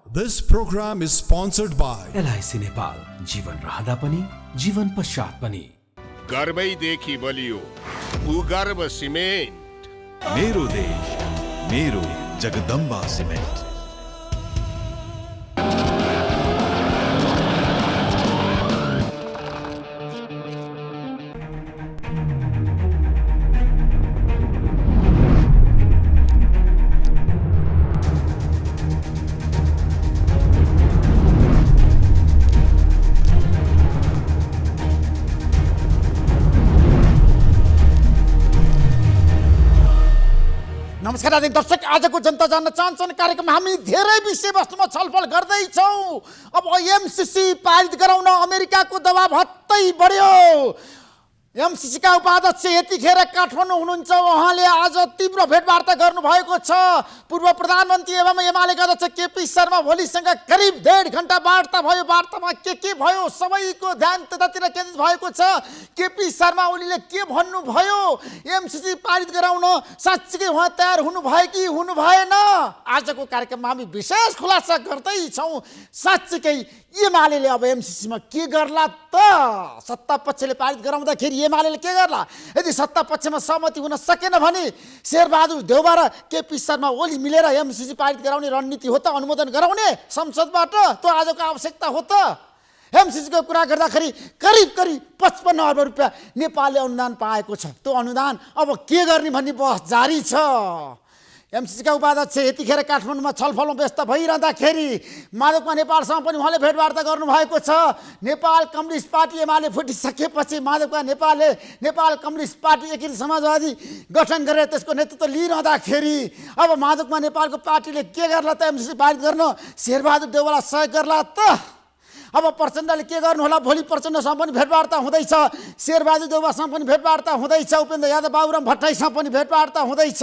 This program is sponsored by LIC Nepal, जीवन रहँदा पनि जीवन पश्चात पनि। गर्वैदेखि बलियो भूगर्भ सिमेन्ट। मेरो देश मेरो जगदम्बा सिमेन्ट। नमस्कार आदरणीय दर्शक, आजको जनता जान्न चाहन्छन् कार्यक्रममा हामी धेरै विषयवस्तुमा छलफल गर्दैछौँ। अब एमसीसी पारित गराउन अमेरिकाको दबाब हत्तै बढ्यो। एमसीसीका उपाध्यक्ष यतिखेर काठमाडौँ हुनुहुन्छ। उहाँले आज तीव्र भेटवार्ता गर्नुभएको छ। पूर्व प्रधानमन्त्री एवं एमालेका अध्यक्ष केपी शर्मा ओलीसँग करिब 1.5 घण्टा वार्ता भयो। वार्तामा के भयो सबैको ध्यान त्यतातिर केन्द्रित भएको छ। केपी शर्मा ओलीले के भन्नुभयो, एमसीसी पारित गराउन साँच्चीकै उहाँ तयार हुनुभयो कि हुनु भएन, आजको कार्यक्रममा हामी विशेष खुलासा गर्दैछौँ। साँच्चीकै एमालेले अब एमसीसीमा के गर्ला त? सत्ता पक्षले पारित गराउँदाखेरि एमालेले के गर्ला? यदि सत्ता पक्षमा सहमति हुन सकेन भने शेरबहादुर देउवा र केपी शर्मा ओली मिलेर एमसीसी पारित गराउने रणनीति हो त? अनुमोदन गराउने संसदबाट त्यो आजको आवश्यकता हो त? एमसीसीको कुरा गर्दाखेरि करिब 55 अर्ब रुपियाँ नेपालले अनुदान पाएको छ। त्यो अनुदान अब के गर्ने भन्ने बहस जारी छ। एमसीसीका उपाध्यक्ष यतिखेर काठमाडौँमा छलफलमा व्यस्त भइरहँदाखेरि माधवमा नेपालसँग पनि उहाँले भेटवार्ता गर्नुभएको छ। नेपाल कम्युनिस्ट पार्टी एमाले फुटिसकेपछि माधवका नेपालले नेपाल कम्युनिस्ट पार्टी एकीकृत समाजवादी गठन गरेर त्यसको नेतृत्व लिइरहँदाखेरि अब माधवमा नेपालको पार्टीले के गर्ला त? एमसीसी पारित गर्न शेरबहादुर देउवालाई सहयोग गर्ला त? अब प्रचण्डले के गर्नु होला? भोलि प्रचण्डसँग पनि भेटवार्ता हुँदैछ, शेरबहादुर देउवासँग पनि भेटवार्ता हुँदैछ, उपेन्द्र यादव बाबुराम भट्टराईसँग पनि भेटवार्ता हुँदैछ।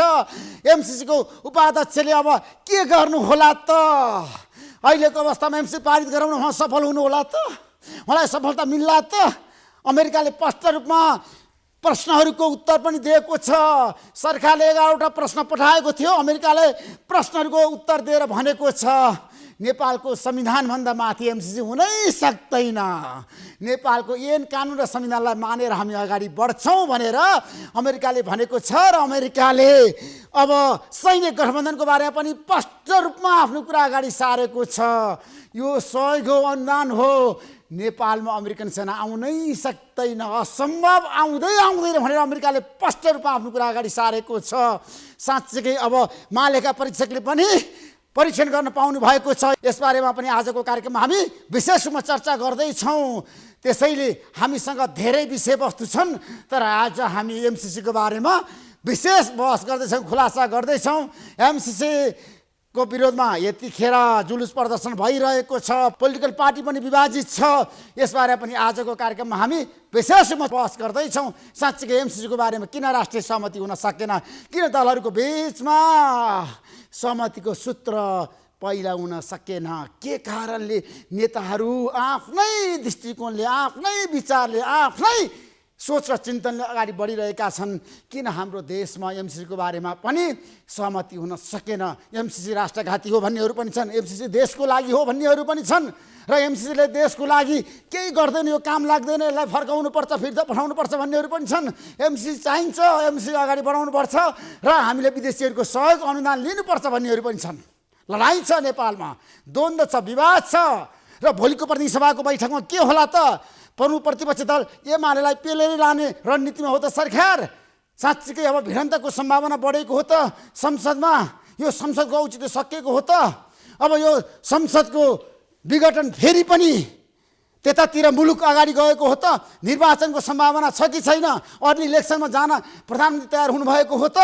एमसीसीको उपाध्यक्षले अब के गर्नु होला त? अहिलेको अवस्थामा एमसीसी पारित गराउन उहाँ सफल हुनु होला त? उहाँलाई सफलता मिल्ला त? अमेरिकाले स्पष्ट रूपमा प्रश्नहरूको उत्तर पनि दिएको छ। सरकारले 11वटा प्रश्न पठाएको थियो, अमेरिकाले प्रश्नहरूको उत्तर दिएर भनेको छ नेपालको संविधानभन्दा माथि एमसीसी हुनै सक्दैन। नेपालको ऐन कानुन र संविधानलाई मानेर हामी अगाडि बढ्छौँ भनेर अमेरिकाले भनेको छ। र अमेरिकाले अब सैनिक गठबन्धनको बारेमा पनि स्पष्ट रूपमा आफ्नो कुरा अगाडि सारेको छ। यो सहयोग हो, अनुदान हो, नेपालमा अमेरिकन सेना आउनै सक्दैन, असम्भव, आउँदैन भनेर अमेरिकाले स्पष्ट रूपमा आफ्नो कुरा अगाडि सारेको छ। साँच्चीकै अब महालेखा परीक्षकले पनि परीक्षण गर्न पाउनु भएको छ। यसबारेमा पनि आजको कार्यक्रममा हामी विशेष रूपमा चर्चा गर्दैछौँ। त्यसैले हामीसँग धेरै विषयवस्तु छन्, तर आज हामी एमसीसीको बारेमा विशेष बहस गर्दैछौँ, खुलासा गर्दैछौँ। एमसीसीको विरोधमा यतिखेर जुलुस प्रदर्शन भइरहेको छ, पोलिटिकल पार्टी पनि विभाजित छ। यसबारे पनि आजको कार्यक्रममा हामी विशेष रूपमा बहस गर्दैछौँ। साँच्चीकै एमसीसीको बारेमा किन राष्ट्रिय सहमति हुन सकेन, किन दलहरूको बिचमा सहमतिको सूत्र पहिला हुन सकेन, के कारणले नेताहरू आफ्नै दृष्टिकोणले, आफ्नै विचारले, आफ्नै सोच र चिन्तनले अगाडि बढिरहेका छन्? किन हाम्रो देशमा एमसीसीको बारेमा पनि सहमति हुन सकेन? एमसीसी राष्ट्रघाती हो भन्नेहरू पनि छन्, एमसीसी देशको लागि हो भन्नेहरू पनि छन्, र एमसीसीले देशको लागि केही गर्दैन, यो काम लाग्दैन, यसलाई फर्काउनुपर्छ, फिर्ता पठाउनुपर्छ भन्नेहरू पनि छन्। एमसीसी चाहिन्छ, एमसीसी अगाडि बढाउनुपर्छ र हामीले विदेशीहरूको सहयोग अनुदान लिनुपर्छ भन्नेहरू पनि छन्। लडाइँ छ नेपालमा, द्वन्द्व छ, विवाद छ, र भोलिको प्रतिनिधि सभाको बैठकमा के होला त? प्रमुख प्रतिपक्ष दल एमालेलाई पेलेर लाने रणनीतिमा हो त सरकार? साँच्चीकै अब भिडन्तको सम्भावना बढेको हो त संसदमा? यो संसदको औचित्य सकिएको हो त? अब यो संसदको विघटन फेरि पनि त्यतातिर मुलुक अगाडि गएको हो त? निर्वाचनको सम्भावना छ कि छैन? अर्ली इलेक्सनमा जान प्रधानमन्त्री तयार हुनुभएको हो त?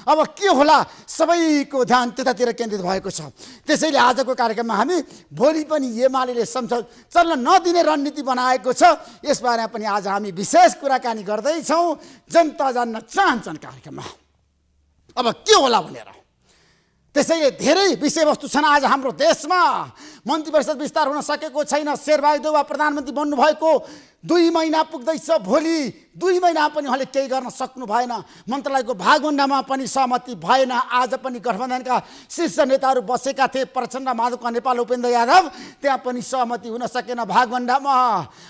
अब के होला? सबैको ध्यान त्यतातिर केन्द्रित भएको छ। त्यसैले आजको कार्यक्रममा हामी भोलि पनि एमालेले संसद चल्न नदिने रणनीति बनाएको छ, यसबारेमा पनि आज हामी विशेष कुराकानी गर्दैछौँ। जनता जान्न चाहन्छन् कार्यक्रममा अब के होला भनेर। त्यसैले धेरै विषयवस्तु छन् आज हाम्रो देशमा। मन्त्री परिषद विस्तार हुन सकेको छैन। शेरबहादुर देउवा प्रधानमन्त्री बन्नुभएको 2 महिना पुग्दैछ भोलि, 2 महिना पनि उहाँले केही गर्न सक्नु भएन। मन्त्रालयको भागवण्डामा पनि सहमति भएन। आज पनि गठबन्धनका शीर्ष नेताहरू बसेका थिए, प्रचण्ड, माधव नेपाल, उपेन्द्र यादव, त्यहाँ पनि सहमति हुन सकेन भागवण्डामा।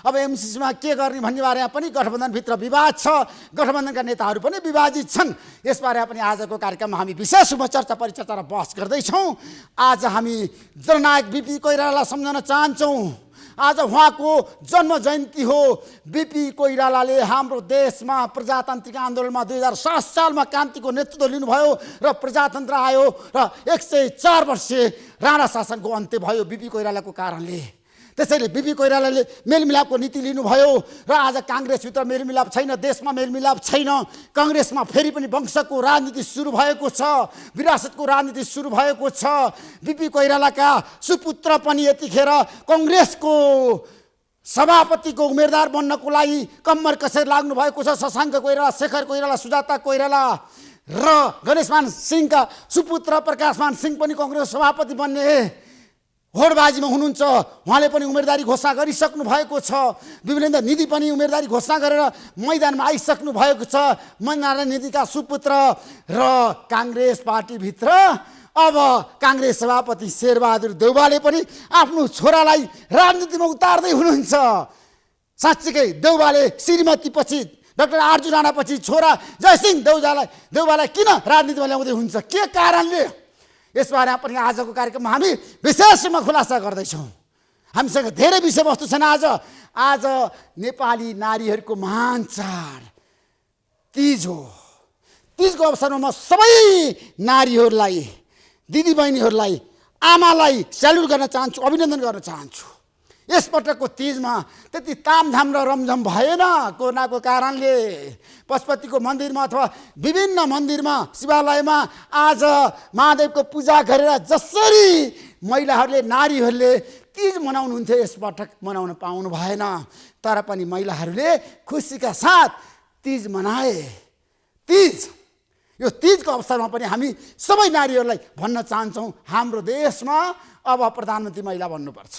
अब एमसिसीमा के गर्ने भन्ने बारेमा पनि गठबन्धनभित्र विवाद छ, गठबन्धनका नेताहरू पनि विभाजित छन्। यसबारे पनि आजको कार्यक्रममा हामी विशेष रूपमा चर्चा परिचर्चा र बहस गर्दैछौँ। आज हामी जननायक बिपी कोइरालालाई सम्झन चाहन्छौँ। आज उहाँको जन्म जयन्ती हो। बिपी कोइरालाले हाम्रो देशमा प्रजातान्त्रिक आन्दोलनमा 2007 सालमा क्रान्तिको नेतृत्व लिनुभयो र प्रजातन्त्र आयो र 104 वर्ष राणा शासनको अन्त्य भयो बिपी कोइरालाको कारणले। त्यसैले बिपी कोइरालाले मेलमिलापको नीति लिनुभयो र आज काङ्ग्रेसभित्र मेलमिलाप छैन, देशमा मेलमिलाप छैन। काङ्ग्रेसमा फेरि पनि वंशको राजनीति सुरु भएको छ, विरासतको राजनीति सुरु भएको छ। बिपी कोइरालाका सुपुत्र पनि यतिखेर काङ्ग्रेसको सभापतिको उम्मेदवार बन्नको लागि कम्मर कसेर लाग्नु भएको छ। शशाङ्क कोइराला, शेखर कोइराला, सुजाता कोइराला र गणेशमान सिंहका सुपुत्र प्रकाशमान सिंह पनि काङ्ग्रेस सभापति बन्ने होडबाजीमा हुनुहुन्छ। उहाँले पनि उम्मेदवारी घोषणा गरिसक्नु भएको छ। विमलेन्द्र निधि पनि उम्मेदवारी घोषणा गरेर मैदानमा आइसक्नु भएको छ। मननारायण निधिका सुपुत्र र काङ्ग्रेस पार्टीभित्र अब काङ्ग्रेस सभापति शेरबहादुर देउवाले पनि आफ्नो छोरालाई राजनीतिमा उतार्दै हुनुहुन्छ। साँच्चीकै देउवाले श्रीमतीपछि डाक्टर आर्जु राणापछि छोरा जयसिंह देउवालाई किन राजनीतिमा ल्याउँदै हुन्छ, के कारणले? यसबारेमा पनि आजको कार्यक्रममा हामी विशेष रूपमा खुलासा गर्दैछौँ। हामीसँग धेरै विषयवस्तु छन्। आज नेपाली नारीहरूको महान चाड तीज हो। तीजको अवसरमा म सबै नारीहरूलाई, दिदीबहिनीहरूलाई, आमालाई स्याल्युट गर्न चाहन्छु, अभिनन्दन गर्न चाहन्छु। यसपटकको तीजमा त्यति तामझाम र रमझम भएन कोरोनाको कारणले। पशुपतिको मन्दिरमा अथवा विभिन्न मन्दिरमा, शिवालयमा आज महादेवको पूजा गरेर जसरी महिलाहरूले, नारीहरूले तीज मनाउनुहुन्थ्यो, यसपटक मनाउन पाउनु भएन। तर पनि महिलाहरूले खुसीका साथ तीज मनाए। यो तीजको अवसरमा पनि हामी सबै नारीहरूलाई भन्न चाहन्छौँ, हाम्रो देशमा अब प्रधानमन्त्री महिला बन्नुपर्छ।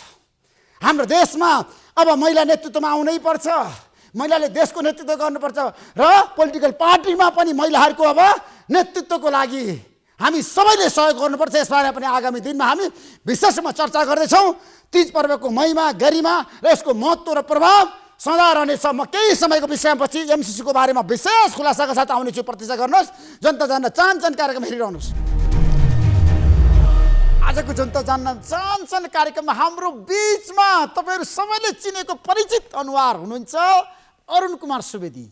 हाम्रो देशमा अब महिला नेतृत्वमा आउनै पर्छ। महिलाले देशको नेतृत्व गर्नुपर्छ र पोलिटिकल पार्टीमा पनि महिलाहरूको अब नेतृत्वको लागि हामी सबैले सहयोग गर्नुपर्छ। यसबारे पनि आगामी दिनमा हामी विशेषमा चर्चा गर्दैछौँ। तीज पर्वको महिमा, गरिमा र यसको महत्त्व र प्रभाव सदा रहनेछ। म केही समयको विषयपछि एमसिसीको बारेमा विशेष खुलासाका साथ आउनेछु। प्रतीक्षा गर्नुहोस्। जनता जान्न चाहन्छन् कार्यक्रम हेरिरहनुहोस्। आजको जनता जान्न चाहन्छन् कार्यक्रममा हाम्रो बीचमा तपाईहरु सबैले चिनेको परिचित अनुहार हुनुहुन्छ अरुण कुमार सुवेदी।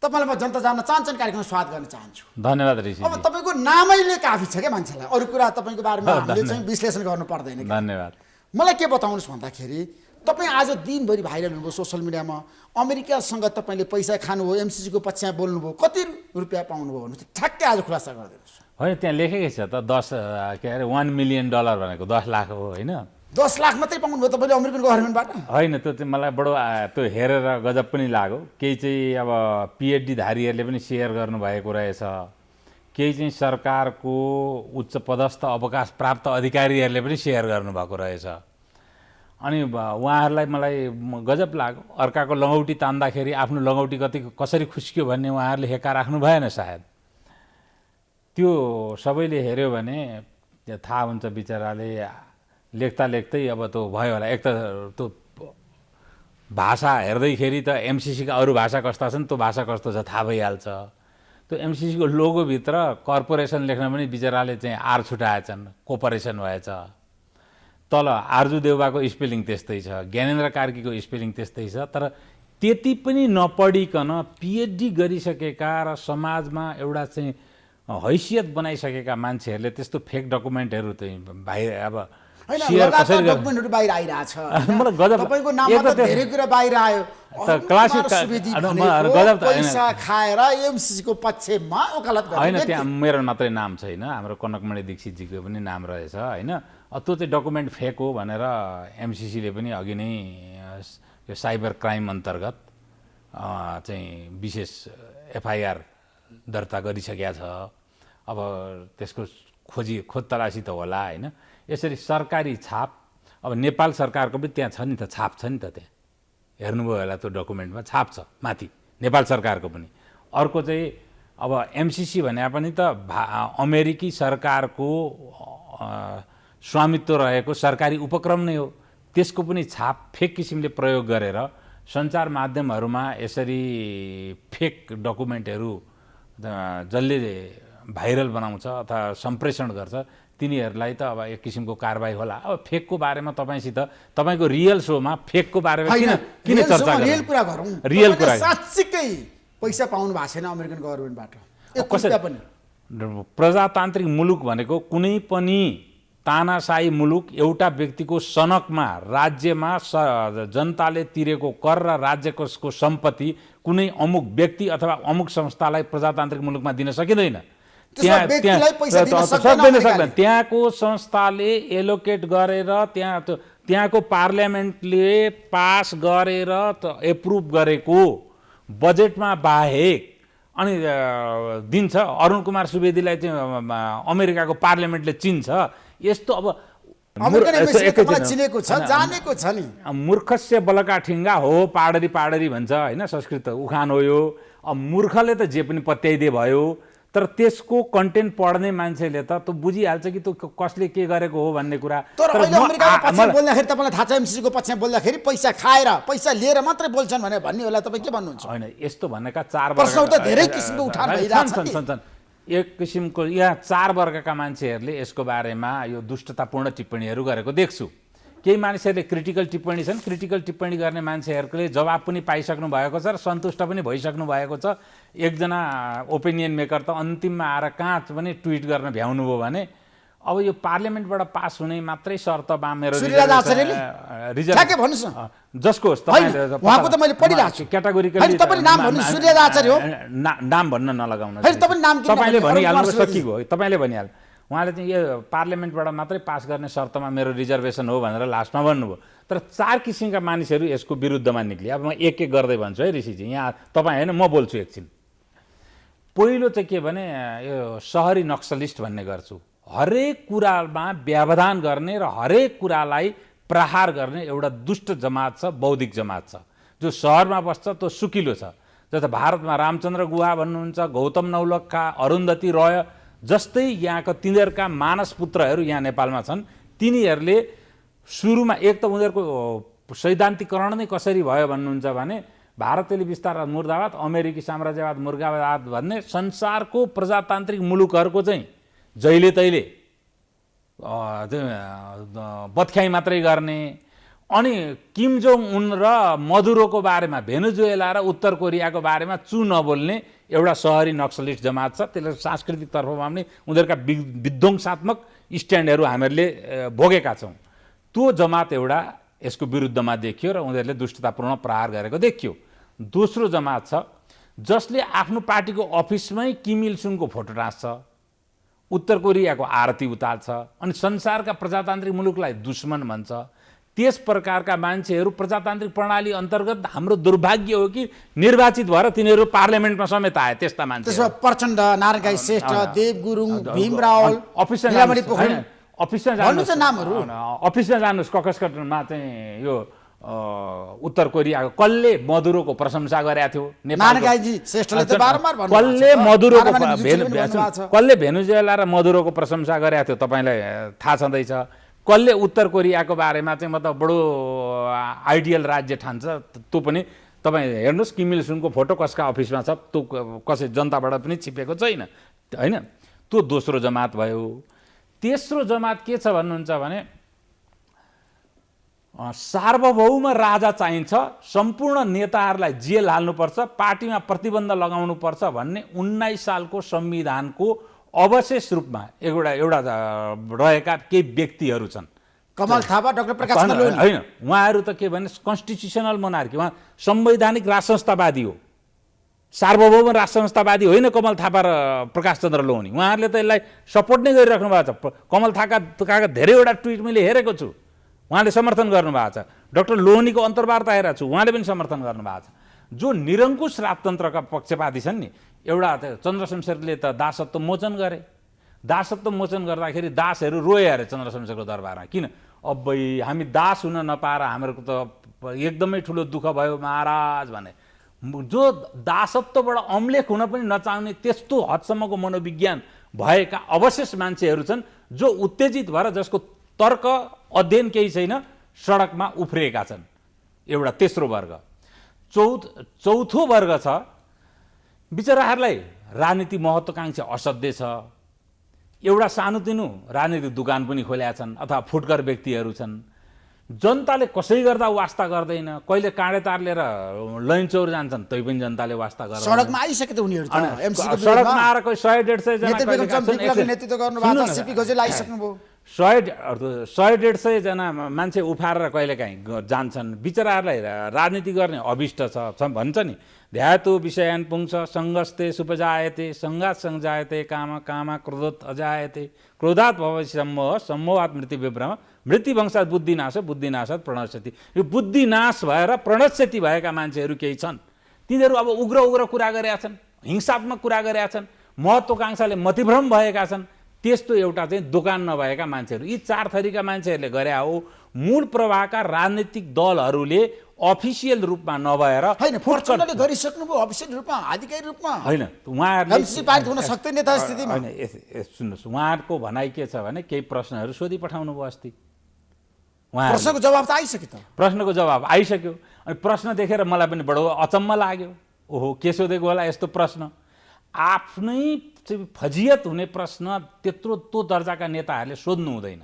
तपाईलाई म जनता जान्न चाहन्छन् कार्यक्रममा स्वागत गर्न चाहन्छु। धन्यवाद ऋषि। अब तपाईको नामैले काफी छ के मान्छेलाई, अरु कुरा तपाईको बारेमा हामीले चाहिँ विश्लेषण गर्नु पर्दैन। धन्यवाद। मलाई के बताउनुस् भन्दाखेरि तपाई आज दिनभरि भाइरल हुनुभयो सोशल मिडियामा, अमेरिकासँग तपाईले पैसा खानुभयो, एमसिसी को पक्षमा बोल्नुभयो, कति रुपैयाँ पाउनुभयो भन्नु ठ्याक्कै आज खुलासा गरिदिनुस्। होइन, त्यहाँ लेखेकै छ त 1 मिलियन डलर भनेको 10 लाख हो होइन। 10 लाख मात्रै पाउनुभयो तपाईले अमेरिकन गभर्नमेन्टबाट? होइन, त्यो चाहिँ मलाई बडो त्यो हेरेर गजब पनि लाग्यो। केही चाहिँ अब पिएचडी धारीहरूले पनि सेयर गर्नुभएको रहेछ, केही चाहिँ सरकारको उच्च पदस्थ अवकाश प्राप्त अधिकारीहरूले पनि सेयर गर्नुभएको रहेछ। अनि उहाँहरूलाई मलाई गजब लाग्यो। अर्काको लङ्गौटी तान्दाखेरि आफ्नो लङ्गौटी कसरी खुस्क्यो भन्ने उहाँहरूले हेक्का राख्नु भएन सायद। त्यो सबैले हेऱ्यो भने थाहा हुन्छ बिचराले लेख्दा लेख्दै अब त्यो भयो होला। एक त त्यो भाषा हेर्दैखेरि त एमसिसीका अरू भाषा कस्ता छन्, त्यो भाषा कस्तो छ थाहा भइहाल्छ। त्यो एमसिसीको लोगोभित्र कर्पोरेसन लेख्न पनि बिचराले चाहिँ आर छुटाएछन्, कोपरेसन भएछ। तल आर्जु देउवाको स्पेलिङ त्यस्तै छ, ज्ञानेन्द्र कार्कीको स्पेलिङ त्यस्तै छ। तर त्यति पनि नपढिकन पिएचडी गरिसकेका र समाजमा एउटा चाहिँ हैसियत बनाइसकेका मान्छेहरूले त्यस्तो फेक डकुमेन्टहरू चाहिँ बाहिर अब शेयर कसरी डकुमेन्टहरु बाहिर आइराछ। मलाई गजब तपाईको नाममा त धेरै कुरा बाहिर आयो। क्लासिक गजब पैसा खाएर एमसिसी को पक्षमा वकालत गर्ने हैन, त्यहाँ मेरो मात्रै नाम छैन, हाम्रो कनकमणि दीक्षितजीको पनि नाम रहेछ हैन। त्यो चाहिँ डकुमेन्ट फेक हो भनेर एमसिसीले पनि अघि नै यो साइबर क्राइम अन्तर्गत चाहिँ विशेष एफआइआर दर्ता गरिसकेका छ। अब त्यसको खोज तलासी त होला हैन। यसरी सरकारी छाप अब नेपाल सरकारको पनि त्यहाँ छ नि त, छाप छ नि त, त्यहाँ हेर्नुभयो होला त्यो डकुमेन्टमा छाप छ माथि नेपाल सरकारको पनि। अर्को चाहिँ अब एमसिसी भने पनि त अमेरिकी सरकारको स्वामित्व रहेको सरकारी उपक्रम नै हो, त्यसको पनि छाप फेक किसिमले प्रयोग गरेर सञ्चार माध्यमहरूमा यसरी फेक डकुमेन्टहरू जसले भाइरल बनाउँछ अथवा सम्प्रेषण गर्छ तिनीहरूलाई त अब एक किसिमको कारबाही होला। अब फेकको बारेमा तपाईँसित तपाईँको रियल सोमा फेकको बारेमा किन चर्चा गर्नु? रियल कुरा गरौँ। रियल कुरा साँच्चीकै पैसा पाउनु भएको छैन अमेरिकन गभर्मेन्टबाट कसरी? प्रजातान्त्रिक मुलुक भनेको कुनै पनि तानाशाही मुलुक एउटा व्यक्तिको सनकमा राज्यमा जनताले तिरेको कर र राज्यको सम्पत्ति कुनै अमुक व्यक्ति अथवा अमुक संस्थालाई प्रजातान्त्रिक मुलुकमा दिन सकिँदैन। सक्दैन। त्यहाँको संस्थाले एलोकेट गरेर त्यहाँको पार्लियामेन्टले पास गरेर एप्रुभ गरेको बजेटमा बाहेक अनि दिन्छ। अरुण कुमार सुवेदीलाई चाहिँ अमेरिकाको पार्लियामेन्टले चिन्छ। यस्तो अब जानेको छ नि, मूर्खस्य बलका ठिङ्गा हो पाडरी पाडरी भन्छ होइन, संस्कृत उखान हो यो। अब मूर्खले त जे पनि पत्याइदिए भयो, तर त्यसको कन्टेन्ट पढ्ने मान्छेले त त्यो बुझिहाल्छ कि त्यो कसले के गरेको हो भन्ने कुरा। तर अहिले अमेरिकाको पक्षमा बोल्दाखेरि तपाईँलाई थाहा छ एमसिसीको पक्षमा बोल्दाखेरि पैसा खाएर पैसा लिएर मात्रै बोल्छन् भने भन्ने होला, तपाईँ के भन्नुहुन्छ? होइन, यस्तो भन्नेका चार प्रश्न त धेरै किसिमको उठान भइरहेछ। एक किसिमको यहाँ 4 वर्गका मान्छेहरूले यसको बारेमा यो दुष्टतापूर्ण टिप्पणीहरू गरेको देख्छु। केही मानिसहरूले क्रिटिकल टिप्पणी छन्, क्रिटिकल टिप्पणी गर्ने मान्छेहरूले जवाब पनि पाइसक्नु भएको छ र सन्तुष्ट पनि भइसक्नु भएको छ। एकजना ओपिनियन मेकर त अन्तिममा आएर कहाँ पनि ट्विट गर्न भ्याउनु भयो भने अब यो पार्लियामेन्टबाट पास हुने मात्रै शर्तमा मेरो जसको उहाँको त मैले पढिरहेको छु क्याटेगोरिकली नाम भन्न नलगाउनु, तपाईँले भनिहाल्नु सकिगयो, तपाईँले भनिहाल्नु। उहाँले चाहिँ यो पार्लियामेन्टबाट मात्रै पास गर्ने शर्तमा मेरो रिजर्भेसन हो भनेर लास्टमा भन्नुभयो। तर 4 किसिमका मानिसहरू यसको विरुद्धमा निक्ले। अब म एक एक गर्दै भन्छु है ऋषिजी, यहाँ तपाईँ होइन म बोल्छु एकछिन। पहिलो चाहिँ के भने यो सहरी नक्सलिस्ट भन्ने गर्छु। हरेक कुरामा व्यवधान गर्ने र हरेक कुरालाई प्रहार गर्ने एउटा दुष्ट जमात छ, बौद्धिक जमात छ, जो सहरमा बस्छ त्यो सुकिलो छ। जस्तो भारतमा रामचन्द्र गुहा भन्नुहुन्छ, गौतम नौलखा, अरुन्धती रोय जस्तै यहाँका तिनीहरूका मानस पुत्रहरू यहाँ नेपालमा छन्। तिनीहरूले सुरुमा एक त उनीहरूको सैद्धान्तिकरण नै कसरी भयो भन्नुहुन्छ भने भारतीय विस्तार मुर्दाबाद, अमेरिकी साम्राज्यवाद मुर्दाबाद भन्ने संसारको प्रजातान्त्रिक मुलुकहरूको चाहिँ जहिले तहिले बत्ख्याइ मात्रै गर्ने। अनि किम जोङ उन र मधुरोको बारेमा, भेनेजुएला र उत्तर कोरियाको बारेमा नबोल्ने एउटा सहरी नक्सलिस्ट जमात छ। त्यसले सांस्कृतिक तर्फमा पनि उनीहरूका विध्वंसात्मक स्ट्यान्डहरू हामीहरूले भोगेका छौँ। त्यो जमात एउटा यसको विरुद्धमा देखियो र उनीहरूले दुष्टतापूर्ण प्रहार गरेको देखियो। दोस्रो जमात छ जसले आफ्नो पार्टीको अफिसमै किम इल सुङको फोटो टाँच्छ, उत्तर कोरियाको आरती उताल्छ, अनि संसारका प्रजातान्त्रिक मुलुकलाई दुश्मन भन्छ। त्यस प्रकारका मान्छेहरू प्रजातान्त्रिक प्रणाली अन्तर्गत हाम्रो दुर्भाग्य हो कि निर्वाचित भएर तिनीहरू पार्लियामेन्टमा समेत आए। त्यस्ता मान्छे प्रचण्ड, नारायण श्रेष्ठ, देव गुरुङ, भीम रावल, अफिसमा जानुहोस् ककसकटमा चाहिँ यो उत्तर कोरियाको कसले मधुरोको प्रशंसा गरेको थियो? कसले भेनेजुएला र मधुरोको प्रशंसा गरेको थियो तपाईँलाई थाहा छँदैछ? कसले उत्तर कोरियाको बारेमा चाहिँ मतलब बडो आइडियल राज्य ठान्छ? त्यो पनि तपाईँ हेर्नुहोस्, किम इल सुङको फोटो कसका अफिसमा छ, त्यो कसै जनताबाट पनि छिपेको छैन होइन। त्यो दोस्रो जमात भयो। तेस्रो जमात के छ भन्नुहुन्छ भने सार्वभौम राजा चाहिन्छ, सम्पूर्ण नेताहरूलाई जेल हाल्नुपर्छ, पार्टीमा प्रतिबन्ध लगाउनुपर्छ भन्ने 19 सालको संविधानको अवशेष रूपमा एउटा रहेका केही व्यक्तिहरू छन्। कमल थापा, डाक्टर प्रकाश लोनी होइन, उहाँहरू त के भने कन्स्टिट्युसनल मोनार्की, उहाँ संवैधानिक राज संस्थावादी हो, सार्वभौम राज संस्थावादी होइन कमल थापा र प्रकाश चन्द्र लोनी। उहाँहरूले त यसलाई सपोर्ट नै गरिराख्नु भएको छ। कमल थापाका धेरैवटा ट्विट मैले हेरेको छु, उहाँले समर्थन गर्नुभएको छ। डाक्टर लोनीको अन्तर्वार्ता हेरेको छु, उहाँले पनि समर्थन गर्नुभएको छ। जो निरङ्कुश राजतन्त्रका पक्षपाती छन् नि, एउटा चन्द्रशमशेरले त दासत्व मोचन गरे। दासत्व मोचन गर्दाखेरि दासहरू रोए अरे चन्द्रशमशेरको दरबारमा। किन? अब्बै हामी दास हुन नपाएर हाम्रो त एकदमै ठुलो दुःख भयो महाराज भने। जो दासत्वबाट अम्लेख हुन पनि नचाहने त्यस्तो हदसम्मको मनोविज्ञान भएका अवशेष मान्छेहरू छन् जो उत्तेजित भएर जसको तर्क अध्ययन केही छैन सडकमा उफ्रिएका छन्। एउटा तेस्रो वर्ग। चौथो वर्ग छ बिचराहरूलाई राजनीति महत्त्वकांक्षी असाध्य छ। एउटा सानोतिनो राजनीतिक दुकान पनि खोलेका छन् अथवा फुटकर व्यक्तिहरू छन्। जनताले कसै गर्दा वास्ता गर्दैन। कहिले काँडे तार लिएर लैन चौर जान्छन् तै पनि जनताले वास्ता गर्दैन। सडकमा आइसके त उनीहरू त एमसीको सडकमा आएर कोही 100-150 जना नेतृत्व गर्नुभएको छ, सीपी खोजेर आइसक्नुभयो। 100-150 जना मान्छे उफारेर कहिलेकाहीँ जान्छन्। बिचराहरूलाई राजनीति गर्ने अभिष्ट छ भन्छ नि, ध्यातो विषयान् पुंस सङ्गस्ते सुपजायते सङ्गात सञ्जायते काम कामा क्रोधोत अजायते क्रोधात् भवति सम्मोह सम्मोहात् मृत्यु विभ्रम मृत्यु वंशात् बुद्धिनाश बुद्धिनाशात् प्रणश्यति। यो बुद्धिनाश भएर प्रणश्यति भएका मान्छेहरू केही छन्। तिनीहरू अब उग्र उग्र कुरा गरेका छन्, हिंसात्मक कुरा गरेका छन्, महत्त्वकांक्षाले मतिभ्रम भएका छन्। त्यस्तो एउटा चाहिँ दोकान नभएका मान्छेहरू, यी 4 थरीका मान्छेहरूले गरे हो। मूल प्रवाहका राजनीतिक दलहरूले अफिसियल रूपमा नभएर हैन प्रचण्डले गरिसक्नुभयो अफिसियल रूपमा आधिकारिक रूपमा हैन। उहाँहरूले एमसीसी पारित हुन सक्दैन नेता स्थितिमा। हैन सुन्नुहोस्, उहाँहरूको भनाइ के छ भने केही प्रश्नहरू सोधि पठाउनु भयो अस्ति। उहाँ प्रश्नको जवाब त आइसक्यो त। प्रश्नको जवाब आइसक्यो। अनि प्रश्न देखेर मलाई पनि बडो अचम्म लाग्यो। ओहो के सोधेको होला यस्तो प्रश्न। आफ्नै फजियत हुने प्रश्न त्यत्रो दर्जाका नेताहरूले सोध्नु हुँदैन।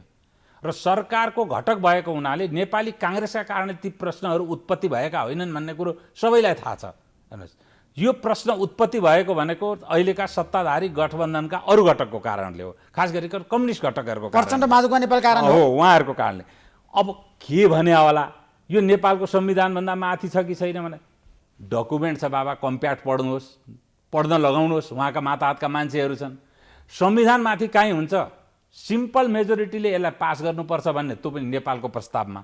र सरकारको घटक भएको हुनाले नेपाली काङ्ग्रेसका कारणले ती प्रश्नहरू उत्पत्ति भएका होइनन् भन्ने कुरो सबैलाई थाहा छ। हेर्नुहोस्, यो प्रश्न उत्पत्ति भएको भनेको अहिलेका सत्ताधारी गठबन्धनका अरू घटकको कारणले हो, खास गरी कम्युनिस्ट घटकहरूको कारण। प्रचण्ड माधवका नेपाल कारण हो, उहाँहरूको कारणले। अब के भने होला, यो नेपालको संविधानभन्दा माथि छ कि छैन भने डकुमेन्ट छ बाबा, कम्प्याक्ट पढ्नुहोस्, पढ्न लगाउनुहोस्। उहाँका माताहतका मान्छेहरू छन्। संविधानमाथि काहीँ हुन्छ सिम्पल मेजोरिटीले यसलाई पास गर्नुपर्छ भन्ने त्यो पनि नेपालको प्रस्तावमा,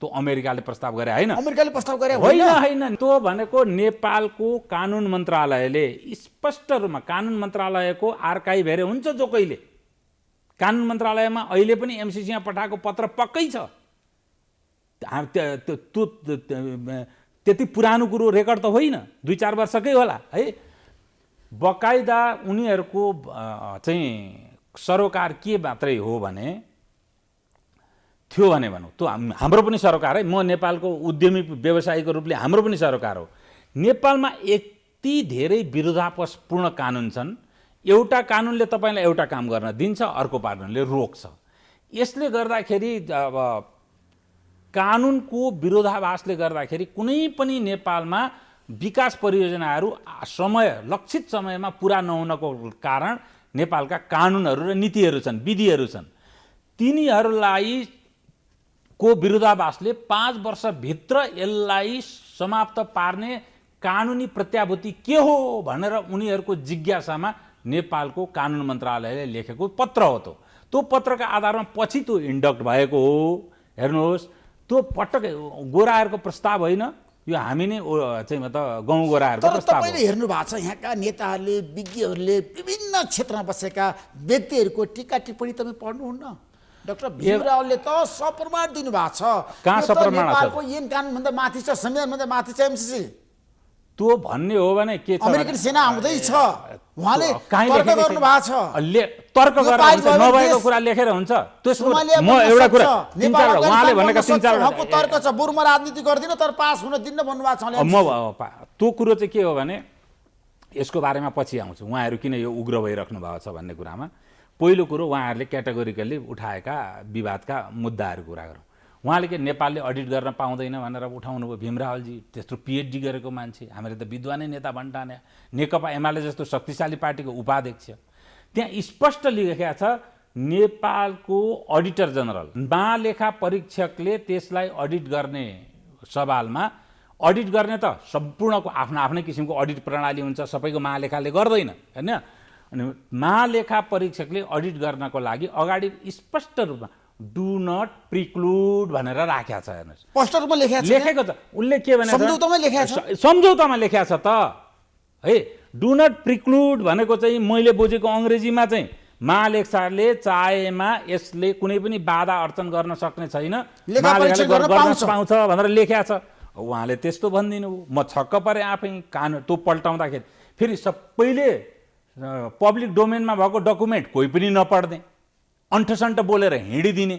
त्यो अमेरिकाले प्रस्ताव गरे होइन। अमेरिकाले प्रस्ताव गरे होइन। त्यो भनेको नेपालको कानुन मन्त्रालयले स्पष्ट रूपमा, कानुन मन्त्रालयको आर्काइभ हेरे हुन्छ जो कहिले, कानुन मन्त्रालयमा अहिले पनि एमसीसीमा पठाएको पत्र पक्कै छ। त्यति पुरानो कुरो रेकर्ड त होइन, 2-4 वर्षकै होला है। बकाइदा उनीहरूको चाहिँ सरोकार के मात्रै हो भने थियो भने भनौँ, त्यो हाम्रो पनि सरोकार है। म नेपालको उद्यमी व्यवसायीको रूपले हाम्रो पनि सरोकार हो। नेपालमा यति धेरै विरोधाभासपूर्ण कानुन छन्। एउटा कानुनले तपाईँलाई एउटा काम गर्न दिन्छ, अर्को कानुनले रोक्छ। यसले गर्दाखेरि अब कानुनको विरोधाभासले गर्दाखेरि कुनै पनि नेपालमा विकास परियोजनाहरू लक्षित समयमा पुरा नहुनको कारण नेपालका कानुनहरू र नीतिहरू छन्, विधिहरू छन्। तिनीहरूलाई को विरोधाभासले 5 वर्षभित्र यसलाई समाप्त पार्ने कानुनी प्रत्याभूति के हो भनेर उनीहरूको जिज्ञासामा नेपालको कानुन मन्त्रालयले लेखेको पत्र हो। त्यो पत्रका आधारमा पछि त्यो इन्डक्ट भएको हो। हेर्नुहोस्, त्यो पटक गोराहरूको प्रस्ताव होइन, यो हामी नै चाहिँ गाउँ गोराहरूको प्रस्ताव हो। तपाईँले हेर्नु भएको छ यहाँका नेताहरूले, विज्ञहरूले, विभिन्न क्षेत्रमा बसेका व्यक्तिहरूको टीका टिप्पणी तपाईँ पढ्नुहुन्न। डाक्टर भीमरावले त सप्रमाण दिनुभएको छ। कहाँ सप्रमाण छ? नेपालको ऐन कानुनभन्दा माथि छ, संविधानभन्दा माथि छ एमसीसी। त्यो भन्ने हो भने के छ, अमेरिकन सेना आउँदैछ, उहाँले तर्क गर्नु भएको छ। तर्क गरेर नभएको कुरा लेखेर हुन्छ। त्यसको म एउटा कुरा उहाँले भनेका 3-4 तर्क छ, बुर्मा राजनीति गर्दिन तर पास हुन दिन्न भन्नुभएको छ। त्यो कुरो चाहिँ के हो भने यसको बारेमा पछि आउँछ। उहाँहरू किन यो उग्र भइराख्नु भएको छ भन्ने कुरामा पहिलो कुरो उहाँहरूले क्याटेगोरिकली उठाएका विवादका मुद्दाहरूको कुरा गरौँ। उहाँले के नेपालले अडिट गर्न पाउँदैन भनेर उठाउनु भयो। भीमरावजी त्यत्रो पिएचडी गरेको मान्छे, हामीले त विद्वानै नेता भन्टाने, नेकपा एमाले जस्तो शक्तिशाली पार्टीको उपाध्यक्ष, त्यहाँ स्पष्ट लेखेको छ नेपालको अडिटर जनरल महालेखा परीक्षकले त्यसलाई अडिट गर्ने सवालमा, अडिट गर्ने त सम्पूर्णको आफ्नो आफ्नै किसिमको अडिट प्रणाली हुन्छ, सबैको महालेखाले गर्दैन हैन। अनि महालेखा परीक्षकले अडिट गर्नको लागि अगाडि स्पष्ट रूपमा डु नट प्रिक्लुड भनेर राखेको छ। हेर्नुहोस्, पोस्टर रूपमा लेखेको छ। उसले के भने सम्झौतामा लेखेको छ, सम्झौतामा लेखेको छ त है। डु नट प्रिक्लुड भनेको चाहिँ मैले बुझेको अङ्ग्रेजीमा चाहिँ महालेखाले चाहेमा यसले कुनै पनि बाधा अर्चन गर्न सक्ने छैन, लेखा परीक्षण गर्न पाउँछ भनेर लेख्या छ। उहाँले त्यस्तो भनिदिनु हो, म छक्क परे आफै कानुन त्यो पल्टाउँदाखेरि। फेरि सबैले पब्लिक डोमेनमा भएको डकुमेन्ट कोही पनि नपढ्ने, अन्ठसन्ठ बोलेर हिँडिदिने।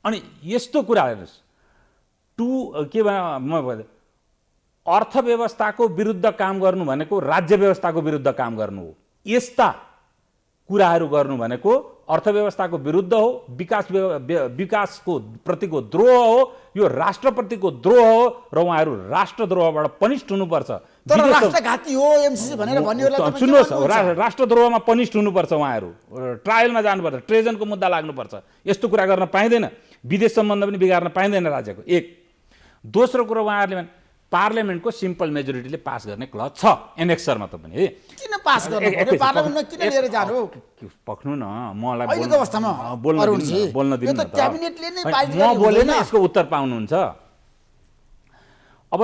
अनि यस्तो कुरा हेर्नुहोस्, अर्थव्यवस्थाको विरुद्ध काम गर्नु भनेको राज्य व्यवस्थाको विरुद्ध काम गर्नु हो। यस्ता कुराहरू गर्नु भनेको अर्थव्यवस्थाको विरुद्ध हो, विकासको प्रतिको द्रोह हो, यो राष्ट्रप्रतिको द्रोह हो र उहाँहरू राष्ट्रद्रोहबाट पनिष्ट हुनुपर्छ। तर राष्ट्रघाती हो एमसीसी भनेर भन्नेहरूलाई तपाईँ के सुन्नुहोस्, भन्नुहुन्छ? राष्ट्रद्रोहमा पनिष्ट हुनुपर्छ, उहाँहरू ट्रायलमा जानुपर्छ, ट्रेजनको मुद्दा लाग्नुपर्छ। यस्तो कुरा गर्न पाइँदैन, विदेश सम्बन्ध पनि बिगार्न पाइँदैन राज्यको। एक दोस्रो कुरो, उहाँहरूले भने पार्लियामेन्टको सिम्पल मेजोरिटीले पास गर्ने क्लज छ एनेक्सरमा त पनि। किन पास गर्नु पर्यो? पार्लियामेन्टमा किन लिएर जानु? पक्नु न, मलाई अहिलेको अवस्थामा बोल्न दिनु यो त क्याबिनेटले नै पारित म बोलेन, यसको उत्तर पाउनुहुन्छ। अब